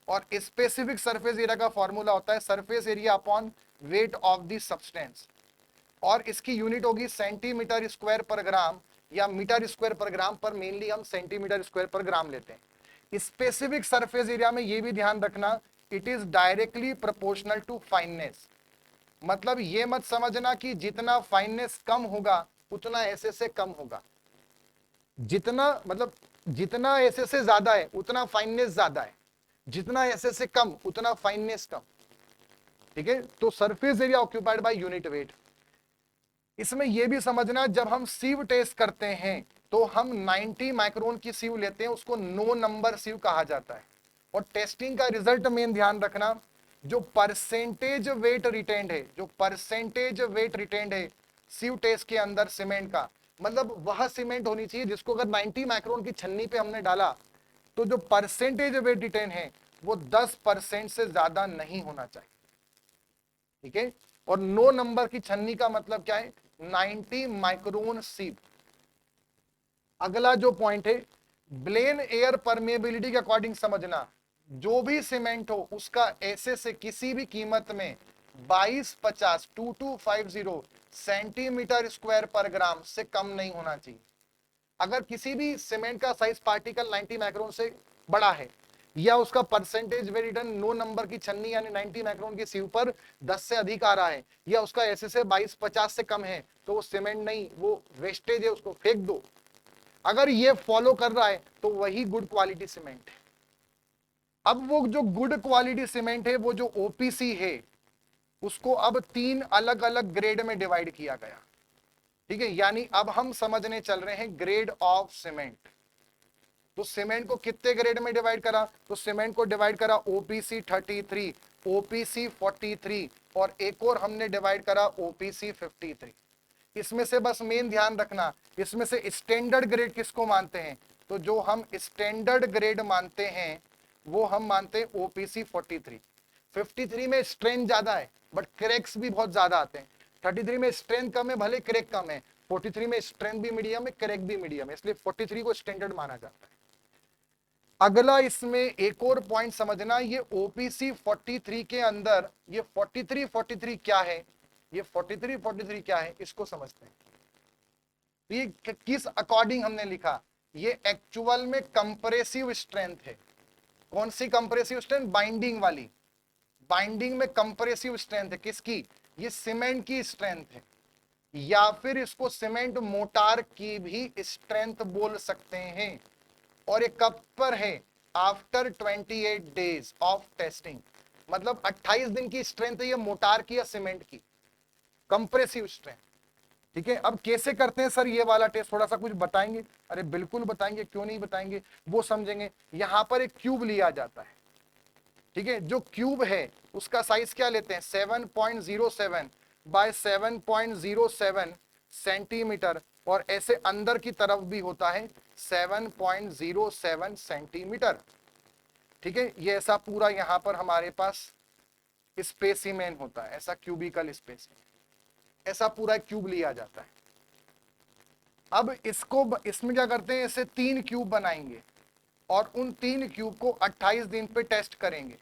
और स्पेसिफिक सरफेस एरिया का फॉर्मूला होता है surface area upon weight of the substance, और इसकी यूनिट होगी सेंटीमीटर स्क्वायर पर ग्राम या मीटर स्क्वायर पर ग्राम, पर मेनली हम सेंटीमीटर स्क्वायर पर ग्राम लेते हैं। स्पेसिफिक सरफेस एरिया में यह भी ध्यान रखना, it is directly proportional to fineness. मतलब ये मत समझना कि जितना फाइननेस कम होगा उतना ऐसे से कम होगा, जितना मतलब जितना ऐसे से ज्यादा है उतना फाइननेस ज्यादा है, जितना ऐसे से कम उतना फाइननेस कम। ठीक है, तो surface area occupied by unit weight. इसमें यह भी समझना, जब हम सीव टेस्ट करते हैं तो हम 90 माइक्रोन की सीव लेते हैं, उसको नो नंबर सीव कहा जाता है। और टेस्टिंग का रिजल्ट मेन ध्यान रखना, जो परसेंटेज वेट रिटेंड है, जो परसेंटेज वेट रिटेंड है सीव टेस्ट के अंदर सीमेंट का, मतलब वह सीमेंट होनी चाहिए जिसको अगर 90 माइक्रोन की छन्नी पे हमने डाला तो जो परसेंटेज वेट रिटेन है वो 10% से ज्यादा नहीं होना चाहिए। ठीक है, और नो नंबर की छन्नी का मतलब क्या है, 90 माइक्रोन सीव। अगला जो पॉइंट है, ब्लेन एयर परमेबिलिटी के अकॉर्डिंग समझना, जो भी सीमेंट हो उसका ऐसे से किसी भी कीमत में 2250 सेंटीमीटर स्क्वायर पर ग्राम से कम नहीं होना चाहिए। अगर किसी भी सीमेंट का साइज पार्टिकल 90 माइक्रोन से बड़ा है या उसका परसेंटेज वेरिटन नो नंबर की छन्नी यानी 90 माइक्रोन की सीव पर 10 से अधिक आ रहा है, या उसका ऐसे से 2250 से कम है, तो वो सीमेंट नहीं, वो वेस्टेज है, उसको फेंक दो। अगर ये फॉलो कर रहा है तो वही गुड क्वालिटी सीमेंट है। अब वो जो गुड क्वालिटी सीमेंट है, वो जो ओपीसी है, उसको अब 3 अलग अलग ग्रेड में डिवाइड किया गया। ठीक है, यानी अब हम समझने चल रहे हैं ग्रेड ऑफ सीमेंट। तो सीमेंट को कितने ग्रेड में डिवाइड करा, तो सीमेंट को डिवाइड करा ओपीसी 33, ओपीसी 43 और एक और हमने डिवाइड करा ओपीसी 53। इसमें से बस मेन ध्यान रखना, इसमें से स्टैंडर्ड ग्रेड किसको मानते हैं, तो जो हम स्टैंडर्ड ग्रेड मानते हैं वो हम मानते हैं ओपीसी 43। 53 में स्ट्रेंथ ज्यादा है बट क्रैक्स भी बहुत ज्यादा आते हैं। 33 में स्ट्रेंथ कम है भले क्रैक कम है, 43 में स्ट्रेंथ भी मीडियम है क्रैक भी मीडियम है, इसलिए 43 को स्टैंडर्ड माना जाता है। अगला इसमें एक और पॉइंट समझना, ये ओपीसी 43 के अंदर ये 43 क्या है, ये 43 क्या है इसको समझते हैं। तो ये किस अकॉर्डिंग हमने लिखा, ये एक्चुअल में कंप्रेसिव स्ट्रेंथ है। कौन सी कंप्रेसिव स्ट्रेंथ, बाइंडिंग वाली। बाइंडिंग में कंप्रेसिव स्ट्रेंथ है किसकी, ये सीमेंट की स्ट्रेंथ है, या फिर इसको सीमेंट मोटार की भी स्ट्रेंथ बोल सकते हैं। और ये कब पर है, आफ्टर 28 डेज ऑफ टेस्टिंग, मतलब 28 दिन की स्ट्रेंथ है ये मोटार की या सीमेंट की, कंप्रेसिव स्ट्रेंथ। ठीक है, अब कैसे करते हैं सर ये वाला टेस्ट, थोड़ा सा कुछ बताएंगे? अरे बिल्कुल बताएंगे, क्यों नहीं बताएंगे, वो समझेंगे। यहां पर एक क्यूब लिया जाता है, ठीक है, जो क्यूब है उसका साइज क्या लेते हैं, 7.07 बाय 7.07 सेंटीमीटर, और ऐसे अंदर की तरफ भी होता है 7.07 सेंटीमीटर। ठीक है, ये ऐसा पूरा यहां पर हमारे पास स्पेसिमेन होता है, ऐसा क्यूबिकल स्पेस, ऐसा पूरा क्यूब लिया जाता है। अब इसको इसमें क्या करते हैं, ऐसे 3 क्यूब बनाएंगे और उन 3 क्यूब को 28 दिन पे टेस्ट करेंगे।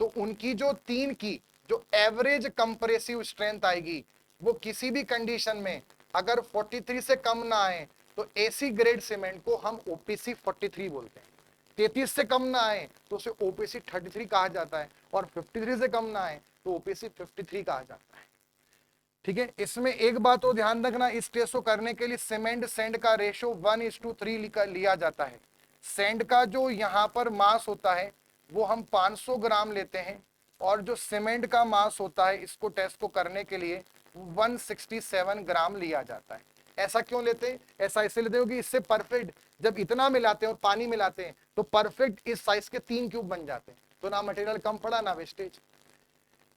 तो उनकी जो 3 की जो एवरेज कंप्रेसिव स्ट्रेंथ आएगी, वो किसी भी कंडीशन में अगर 43 से कम ना आए तो एसी ग्रेड सीमेंट को हम ओपीसी 43 बोलते हैं। 33 से कम ना आए तो उसे ओपीसी 33 कहा जाता है, और 53 से कम ना आए तो ओपीसी 53 कहा जाता है। ठीक है, इसमें एक बात और ध्यान रखना, इस टेस्ट को करने के लिए सीमेंट सेंड का रेशो 1:3 लिया जाता है। सेंड का जो यहाँ पर मास होता है वो हम 500 ग्राम लेते हैं, और जो सीमेंट का मास होता है इसको टेस्ट को करने के लिए 167 ग्राम लिया जाता है। ऐसा क्यों लेते हैं, ऐसा इसलिए लेते हैं कि इससे परफेक्ट, जब इतना मिलाते हैं और पानी मिलाते हैं तो परफेक्ट इस साइज के 3 क्यूब बन जाते हैं, तो ना मटेरियल कम पड़ा ना वेस्टेज,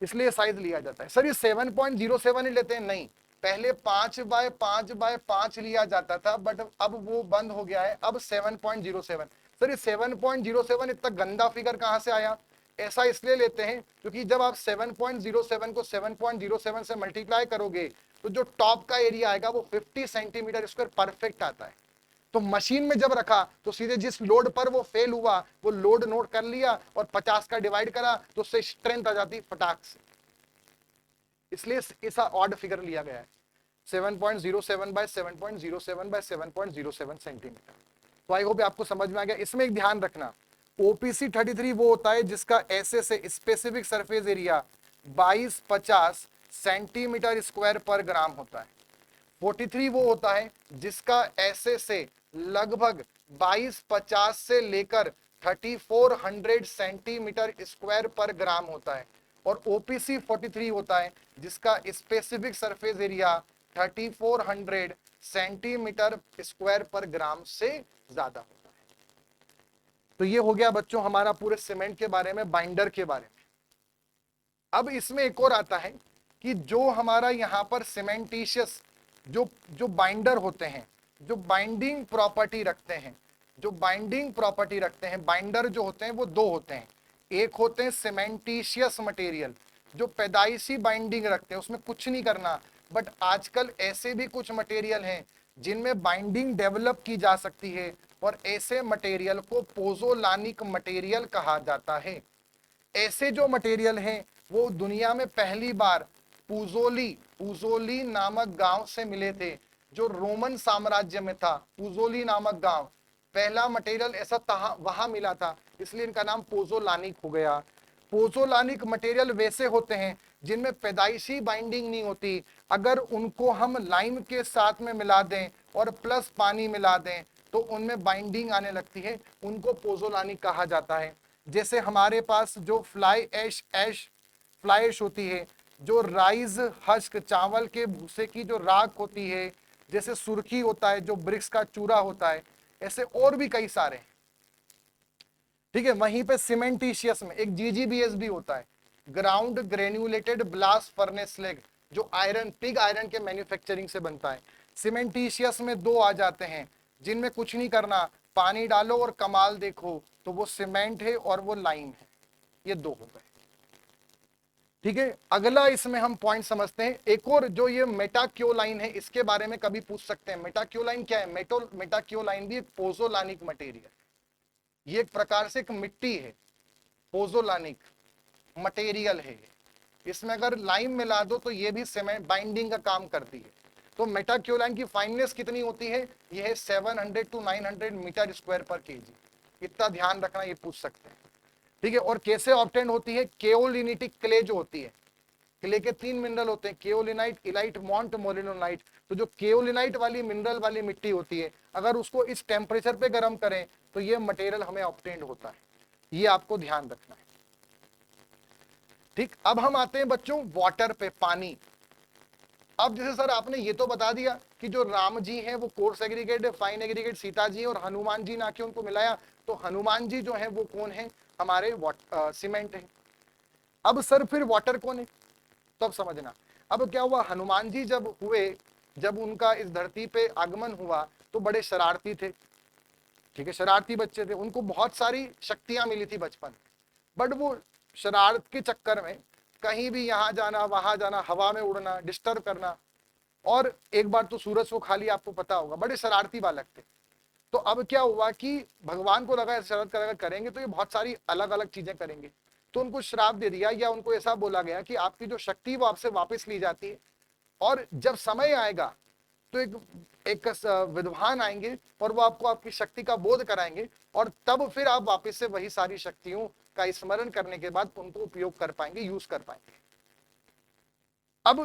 इसलिए साइज लिया जाता है। सर ये 7.07 ही लेते हैं, नहीं, पहले 5x5x5 लिया जाता था, बट अब वो बंद हो गया है, अब 7.07। सर ये 7.07 इतना गंदा फिगर कहां से आया, ऐसा इसलिए लेते हैं क्योंकि जब आप 7.07 को 7.07 से मल्टीप्लाई करोगे तो जो टॉप का एरिया आएगा वो 50 सेंटीमीटर स्क्वायर परफेक्ट आता है। तो मशीन में जब रखा तो सीधे जिस लोड पर वो फेल हुआ वो लोड नोट कर लिया और 50 का डिवाइड करा तो उससे स्ट्रेंथ आ जाती फटाक से, इसलिए ऐसा ऑड फिगर लिया गया है 7.07 बाय 7.07 बाय 7.07 सेंटीमीटर। तो आई होप आपको समझ में आ गया। इसमें एक ध्यान रखना, ओपीसी 33 वो होता है जिसका ऐसे से specific surface area 2250 centimetre square पर ग्राम होता है। 43 वो होता है जिसका ऐसे से लगभग 2250 से लेकर 3400 सेंटीमीटर स्क्वायर पर ग्राम होता है, और ओपीसी 43 होता है जिसका specific surface area 3400 centimetre square पर ग्राम से ज्यादा होता है। तो ये हो गया बच्चों हमारा पूरे सीमेंट के बारे में, बाइंडर के बारे में। अब इसमें एक और आता है कि जो हमारा यहाँ पर सीमेंटिशियस जो जो बाइंडर होते हैं, जो बाइंडिंग प्रॉपर्टी रखते हैं, जो बाइंडिंग प्रॉपर्टी रखते हैं, बाइंडर जो होते हैं वो 2 होते हैं। एक होते हैं सीमेंटिशियस मटेरियल जो पैदाइशी बाइंडिंग रखते हैं, उसमें कुछ नहीं करना, बट आजकल ऐसे भी कुछ मटेरियल हैं जिनमें बाइंडिंग डेवलप की जा सकती है, और ऐसे मटेरियल को पोजोलानिक मटेरियल कहा जाता है। ऐसे जो मटेरियल हैं वो दुनिया में पहली बार पुजोली नामक गांव से मिले थे, जो रोमन साम्राज्य में था। पुजोली नामक गांव, पहला मटेरियल ऐसा वहां मिला था, इसलिए इनका नाम पोजोलानिक हो गया। पोजोलानिक मटेरियल वैसे होते हैं जिनमें पैदाइशी बाइंडिंग नहीं होती, अगर उनको हम लाइम के साथ में मिला दें और प्लस पानी मिला दें तो उनमें बाइंडिंग आने लगती है, उनको पोजोलानिक कहा जाता है। जैसे हमारे पास जो फ्लाई ऐश होती है, जो राइस हस्क चावल के भूसे की जो राख होती है, जैसे सुर्खी होता है जो ब्रिक्स का चूरा होता है, ऐसे और भी कई सारे हैं। ठीक है, वहीं पे सीमेंटिशियस में एक जीजीबीएस भी होता है, ग्राउंड ग्रेन्युलेटेड ब्लास्ट फर्नेस स्लैग, जो आयरन पिग आयरन के मैन्युफैक्चरिंग से बनता है। सीमेंटिशियस में 2 आ जाते हैं जिनमें कुछ नहीं करना, पानी डालो और कमाल देखो, तो वो सीमेंट है और वो लाइम है, ये 2 हो गए। ठीक है, अगला इसमें हम पॉइंट समझते हैं एक और, जो ये मेटाक्योलाइन है, इसके बारे में कभी पूछ सकते हैं। मेटाक्योलाइन क्या है, मेटाक्योलाइन भी एक पोजोलानिक मटेरियल। ये एक प्रकार से एक मिट्टी है, पोजोलानिक मटेरियल है। इसमें अगर लाइम मिला दो तो ये भी सीमेंट बाइंडिंग का काम करती है। तो मेटाक्योलाइन की फाइननेस कितनी होती है, ये है 700 to 900 मीटर स्क्वायर पर केजी। इतना ध्यान रखना, ये पूछ सकते हैं, ठीक है। और कैसे ऑब्टेन होती है, केओलिनिटिक क्ले जो होती है, क्ले के 3 मिनरल होते हैं, केओलिनाइट, इलाइट, मॉन्ट मोलिनोनाइट। तो जो केओलिनाइट वाली मिनरल वाली मिट्टी होती है, अगर उसको इस टेम्परेचर पे गर्म करें तो ये मटेरियल हमें ऑब्टेन होता है। ये आपको ध्यान रखना है, ठीक। अब हम आते हैं बच्चों वाटर पे, पानी। अब जैसे सर आपने ये तो बता दिया कि जो राम जी हैं वो कोर्स एग्रीगेट है, फाइन एग्रीगेट सीता जी और हनुमान जी ना के उनको मिलाया, तो हनुमान जी जो है वो कौन है, हमारे सीमेंट है। अब सर फिर वाटर कौन है, तो अब समझना। अब क्या हुआ, हनुमान जी जब हुए, जब उनका इस धरती पे आगमन हुआ तो बड़े शरारती थे, ठीक है, शरारती बच्चे थे, उनको बहुत सारी शक्तियां मिली थी बचपन, बट वो शरारत के चक्कर में कहीं भी यहाँ जाना वहां जाना, हवा में उड़ना, डिस्टर्ब करना। और एक बार तो सूरज को खाली, आपको पता होगा, बड़े शरारती बालक थे। तो अब क्या हुआ कि भगवान को लगा शरारत करेंगे तो ये बहुत सारी अलग अलग चीजें करेंगे, तो उनको श्राप दे दिया, या उनको ऐसा बोला गया कि आपकी जो शक्ति वो आपसे वापस ली जाती है, और जब समय आएगा तो एक विद्वान आएंगे और वो आपको आपकी शक्ति का बोध कराएंगे, और तब फिर आप वापस से वही सारी शक्तियों का स्मरण करने के बाद उनको उपयोग कर पाएंगे, यूज कर पाएंगे। अब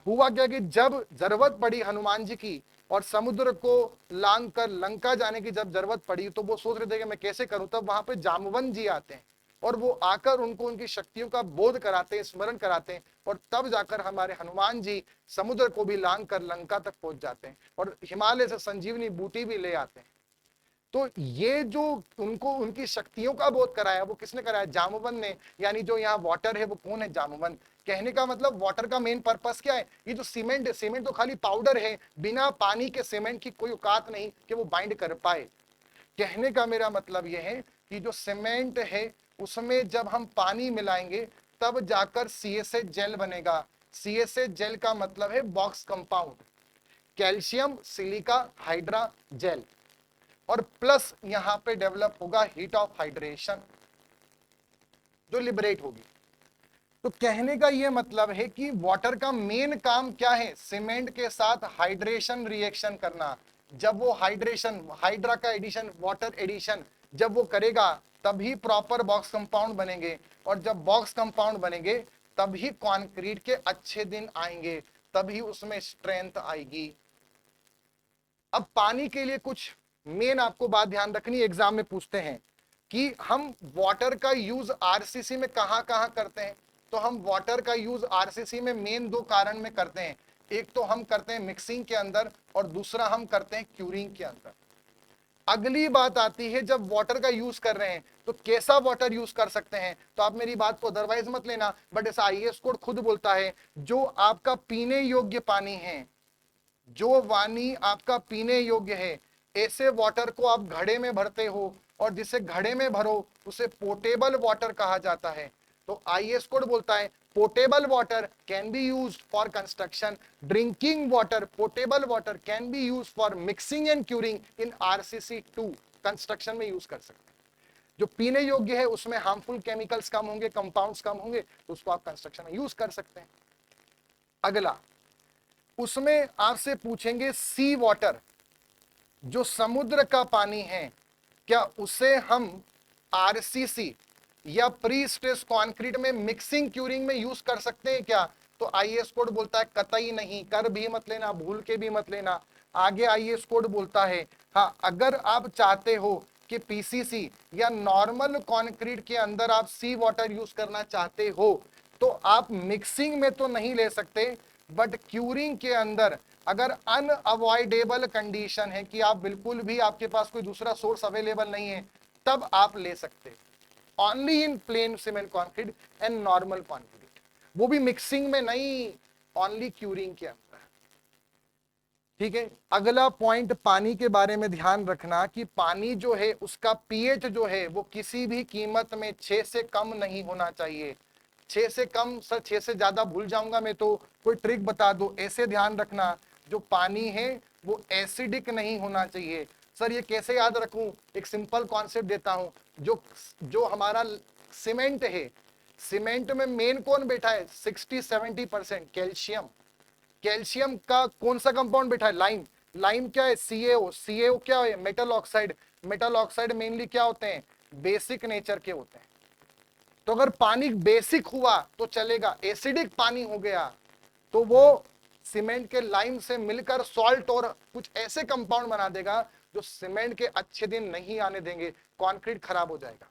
हुआ क्या कि जब जरूरत पड़ी हनुमान जी की और समुद्र को लांग कर लंका जाने की जब जरूरत पड़ी, तो वो सोच रहे थे कि मैं कैसे करूं, तब वहां पे जामवंत जी आते हैं और वो आकर उनको उनकी शक्तियों का बोध कराते हैं, स्मरण कराते हैं, और तब जाकर हमारे हनुमान जी समुद्र को भी लांग कर लंका तक पहुंच जाते हैं और हिमालय से संजीवनी बूटी भी ले आते हैं। तो ये जो उनको उनकी शक्तियों का बोध कराया, वो किसने कराया, जामवंत ने। यानी जो यहाँ वाटर है वो कौन है, जामवंत। कहने का मतलब वाटर का मेन पर्पस क्या है, ये जो सीमेंट है, सीमेंट तो खाली पाउडर है, बिना पानी के सीमेंट की कोई औकात नहीं कि वो बाइंड कर पाए। कहने का मेरा मतलब यह है कि जो सीमेंट है उसमें जब हम पानी मिलाएंगे तब जाकर CSH जेल बनेगा। CSH जेल का मतलब है box compound, calcium silica hydra gel, और प्लस यहां पे डेवलप होगा हीट ऑफ हाइड्रेशन जो लिबरेट होगी। तो कहने का यह मतलब है कि वाटर का मेन काम क्या है, सीमेंट के साथ हाइड्रेशन रिएक्शन करना। जब वो हाइड्रेशन, हाइड्रा का एडिशन, वाटर एडिशन जब वो करेगा तभी प्रॉपर बॉक्स कंपाउंड बनेंगे, और जब बॉक्स कंपाउंड बनेंगे तभी कंक्रीट के अच्छे दिन आएंगे, तभी उसमें स्ट्रेंथ आएगी। अब पानी के लिए कुछ मेन आपको बात ध्यान रखनी, एग्जाम में पूछते हैं कि हम वाटर का यूज आरसीसी में कहां कहां करते हैं। तो हम वाटर का यूज आरसीसी में मेन 2 कारण में करते हैं, एक तो हम करते हैं मिक्सिंग के अंदर और दूसरा हम करते हैं क्यूरिंग के अंदर। अगली बात आती है जब वाटर का यूज कर रहे हैं तो कैसा वाटर यूज कर सकते हैं। तो आप मेरी बात को अदरवाइज मत लेना, बट ऐसा आईएएस कोड खुद बोलता है, जो आपका पीने योग्य पानी है, जो वानी आपका पीने योग्य है, ऐसे वाटर को आप घड़े में भरते हो, और जिसे घड़े में भरो उसे पोर्टेबल वाटर कहा जाता है। तो आईएएस कोड बोलता है portable water can be used for construction, drinking water portable water can be used for mixing and curing in RCC 2, construction में यूज कर सकते हैं। जो पीने योग्य है उसमें हार्मफुल केमिकल्स कम होंगे, कंपाउंड्स कम होंगे, तो उसको आप कंस्ट्रक्शन में यूज कर सकते हैं। अगला, उसमें आपसे पूछेंगे सी वाटर, जो समुद्र का पानी है, क्या उसे हम आरसीसी या प्री स्ट्रेस कंक्रीट में मिक्सिंग क्यूरिंग में यूज कर सकते हैं क्या। तो आईएएस कोड बोलता है कतई नहीं, कर भी मत लेना, भूल के भी मत लेना। आगे आईएएस कोड बोलता है हाँ, अगर आप चाहते हो कि पीसीसी या नॉर्मल कंक्रीट के अंदर आप सी वाटर यूज करना चाहते हो तो आप मिक्सिंग में तो नहीं ले सकते, बट क्यूरिंग के अंदर अगर अनअवॉइडेबल कंडीशन है कि आप बिल्कुल भी, आपके पास कोई दूसरा सोर्स अवेलेबल नहीं है, तब आप ले सकते, only in plane cement concrete and normal concrete, वो भी मिक्सिंग में नहीं, ओनली क्यूरिंग के अंदर। ठीक है। अगला पॉइंट पानी के बारे में ध्यान रखना कि पानी जो है उसका पीएच जो है वो किसी भी कीमत में 6 से कम नहीं होना चाहिए। 6 से कम, सर 6 से ज्यादा भूल जाऊंगा मैं तो कोई ट्रिक बता दो। ऐसे ध्यान रखना जो पानी है वो एसिडिक नहीं होना चाहिए। सर ये कैसे याद रखूं, एक सिंपल कॉन्सेप्ट देता हूं, जो जो हमारा सीमेंट है, सीमेंट में मेन कौन बैठा है, 60-70% कैल्शियम। कैल्शियम का कौन सा कंपाउंड बैठा है, लाइम। लाइम क्या है, CaO। CaO क्या है, metal oxide. Metal oxide mainly क्या होते हैं, बेसिक नेचर के होते हैं। तो अगर पानी बेसिक हुआ तो चलेगा, एसिडिक पानी हो गया तो वो सीमेंट के लाइम से मिलकर सॉल्ट और कुछ ऐसे कंपाउंड बना देगा जो सीमेंट के अच्छे दिन नहीं आने देंगे, कंक्रीट खराब हो जाएगा।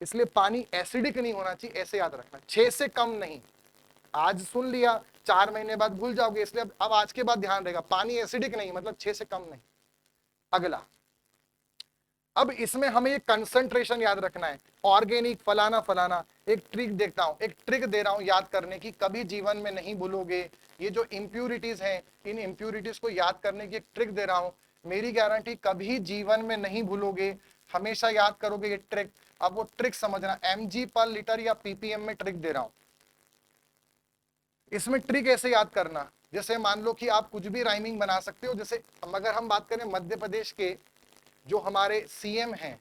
इसलिए पानी एसिडिक नहीं होना चाहिए, ऐसे याद रखना, 6 से कम नहीं। आज सुन लिया, 4 महीने बाद भूल जाओगे, इसलिए अब आज के बाद ध्यान रहेगा, पानी एसिडिक नहीं मतलब 6 से कम नहीं। अगला, अब इसमें हमें ये कंसंट्रेशन याद रखना है, ऑर्गेनिक फलाना फलाना। एक ट्रिक देखता हूं, एक ट्रिक दे रहा हूं याद करने की, कभी जीवन में नहीं भूलोगे। ये जो इंप्यूरिटीज हैं, इन इंप्यूरिटीज को याद करने की एक ट्रिक दे रहा हूं, मेरी गारंटी कभी जीवन में नहीं भूलोगे, हमेशा याद करोगे ये ट्रिक। अब वो ट्रिक समझना, mg पर लीटर या ppm में ट्रिक दे रहा हूं। इसमें ट्रिक ऐसे याद करना, जैसे मान लो कि आप कुछ भी राइमिंग बना सकते हो। जैसे अगर हम बात करें मध्य प्रदेश के जो हमारे सीएम हैं,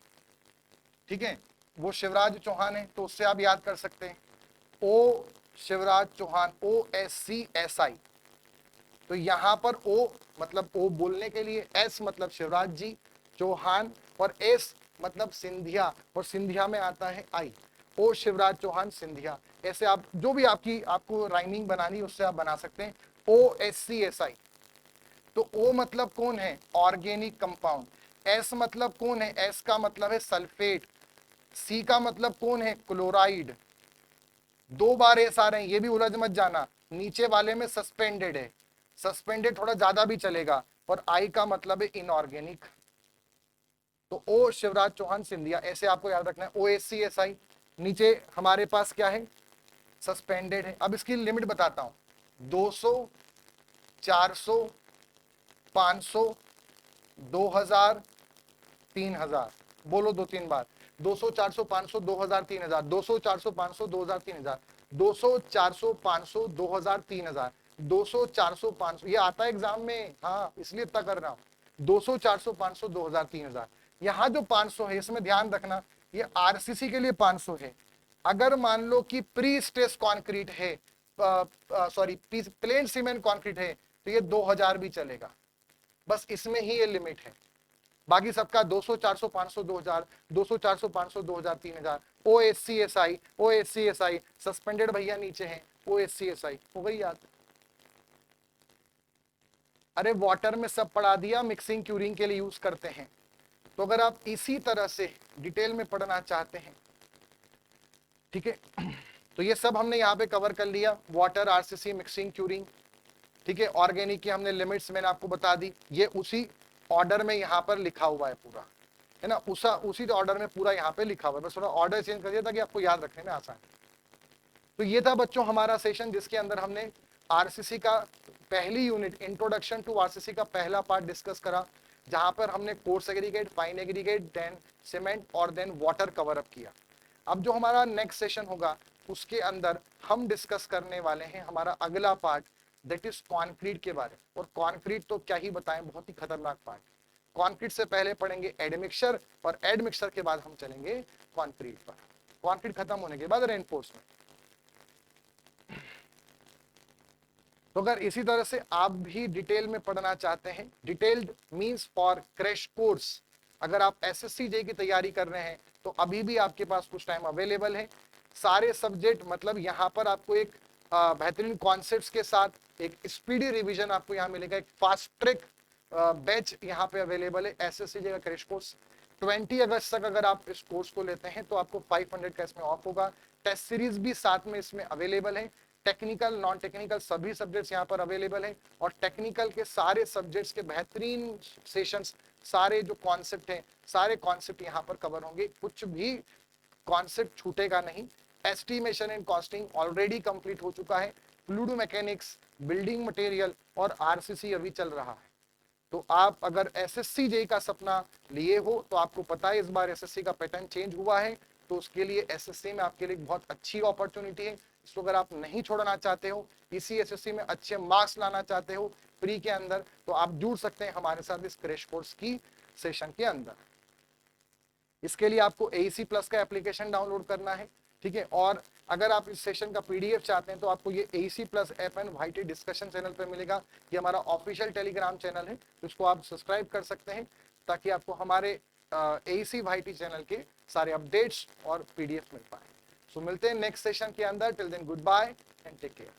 ठीक है, वो शिवराज चौहान है, तो उससे आप याद कर सकते हैं, ओ शिवराज चौहान, OSCSI। तो यहां पर ओ मतलब ओ बोलने के लिए, एस मतलब शिवराज जी, चौहान, और एस मतलब सिंधिया, और सिंधिया में आता है आई, ओ शिवराज चौहान सिंधिया। ऐसे आप जो भी आपको राइमिंग बनानी उससे आप बना सकते हैं, OSCSI। तो ओ मतलब कौन है, ऑर्गेनिक कंपाउंड। एस मतलब कौन है, एस का मतलब है सल्फेट। सी का मतलब कौन है, क्लोराइड। 2 बार एस आ रहे हैं, ये भी उलझ मत जाना, नीचे वाले में सस्पेंडेड है, सस्पेंडेड थोड़ा ज्यादा भी चलेगा। और आई का मतलब है इनऑर्गेनिक। तो ओ शिवराज चौहान सिंधिया, ऐसे आपको याद रखना है, OSCSI। नीचे हमारे पास क्या है, सस्पेंडेड है। अब इसकी लिमिट बताता हूं, 200, 400, 500, 2000, 3000। बोलो 2-3 बार, 200, 400, 500, 2000, 3000, 200, 400, 500, 2000, 3000, 200, 400, 500, 2000, 3000, 200, 400, 500, ये आता है एग्जाम में, हाँ इसलिए इतना कर रहा हूं। 200, 400, 500, 2000, 3000। यहाँ जो 500 है इसमें ध्यान रखना, ये आरसीसी के लिए 500 है। अगर मान लो कि प्री स्ट्रेस कॉन्क्रीट है, सॉरी प्लेन सीमेंट कॉन्क्रीट है, तो ये 2000 भी चलेगा, बस इसमें ही ये लिमिट है। बाकी सबका 200, 400, 500, 2000, 200, 400, 500, 2000, 3000। OSCSI, OSCSI सस्पेंडेड भैया नीचे हैं, OSCSI हो गई याद। अरे वाटर में सब पढ़ा दिया, मिक्सिंग क्यूरिंग के लिए यूज करते हैं। तो अगर आप इसी तरह से डिटेल में पढ़ना चाहते हैं, ठीक है, तो ये सब हमने यहाँ पे कवर कर लिया, वाटर, आरसीसी, मिक्सिंग क्यूरिंग, ठीक है। ऑर्गेनिक की हमने लिमिट्स मैंने आपको बता दी, ये उसी ऑर्डर में यहाँ पर लिखा हुआ है पूरा, है ना, उसी ऑर्डर में पूरा यहाँ पे लिखा हुआ है, बस थोड़ा ऑर्डर चेंज कर दिया ताकि आपको याद रखने में आसान है। तो ये था बच्चों हमारा सेशन, जिसके अंदर हमने आरसीसी का पहली यूनिट, इंट्रोडक्शन टू आरसीसी का पहला पार्ट डिस्कस करा, जहां पर हमने coarse aggregate, fine aggregate, then cement और देन वाटर कवर अप किया। अब जो हमारा नेक्स्ट सेशन होगा उसके अंदर हम डिस्कस करने वाले हैं हमारा अगला पार्ट, दैट इज कॉन्क्रीट के बारे में। और कॉन्क्रीट तो क्या ही बताएं, बहुत ही खतरनाक पार्ट। कॉन्क्रीट से पहले पढ़ेंगे एडमिक्सचर, और एडमिक्सचर के बाद हम चलेंगे कॉन्क्रीट पर। कॉन्क्रीट खत्म होने के बाद रेनफोर्समेंट। तो अगर इसी तरह से आप भी डिटेल में पढ़ना चाहते हैं, detailed means for crash course, अगर आप एसएससी जे की तैयारी कर रहे हैं तो अभी भी आपके पास कुछ टाइम अवेलेबल है। सारे सब्जेक्ट, मतलब यहाँ पर आपको एक बेहतरीन कॉन्सेप्ट्स के साथ एक स्पीडी रिवीजन आपको यहाँ मिलेगा, एक फास्ट ट्रैक बैच यहाँ पे अवेलेबल है एसएससी जे का क्रैश कोर्स। 20 अगस्त तक अगर आप इस कोर्स को लेते हैं तो आपको 500 का इसमें ऑफ होगा। टेस्ट सीरीज भी साथ में इसमें अवेलेबल है, टेक्निकल नॉन टेक्निकल सभी सब्जेक्ट्स यहाँ पर अवेलेबल हैं। और टेक्निकल के सारे सब्जेक्ट्स के बेहतरीन सेशंस, सारे जो कॉन्सेप्ट हैं, सारे कॉन्सेप्ट यहाँ पर कवर होंगे, कुछ भी कॉन्सेप्ट छूटेगा नहीं। Estimation and costing already complete हो चुका है, फ्लूइड मैकेनिक्स, बिल्डिंग मटेरियल और आरसीसी अभी चल रहा है। तो आप अगर एसएससी जे का सपना लिए हो तो आपको पता है इस बार एसएससी का पैटर्न चेंज हुआ है, तो उसके लिए एसएससी में आपके लिए बहुत अच्छी अपॉर्चुनिटी है। इसको अगर आप नहीं छोड़ना चाहते हो, इसी एसएससी में अच्छे मार्क्स लाना चाहते हो फ्री के अंदर, तो आप जुड़ सकते हैं हमारे साथ इस क्रैश कोर्स की सेशन के अंदर। इसके लिए आपको AEC प्लस का एप्लीकेशन डाउनलोड करना है, ठीक है। और अगर आप इस सेशन का PDF चाहते हैं तो आपको ये AEC plus app and YT discussion channel पे मिलेगा। ये हमारा ऑफिशियल टेलीग्राम चैनल है, जिसको आप सब्सक्राइब कर सकते हैं ताकि आपको हमारे AEC YT चैनल के सारे अपडेट्स और PDF मिल पाए। सो मिलते हैं नेक्स्ट सेशन के अंदर। Till then goodbye and take care.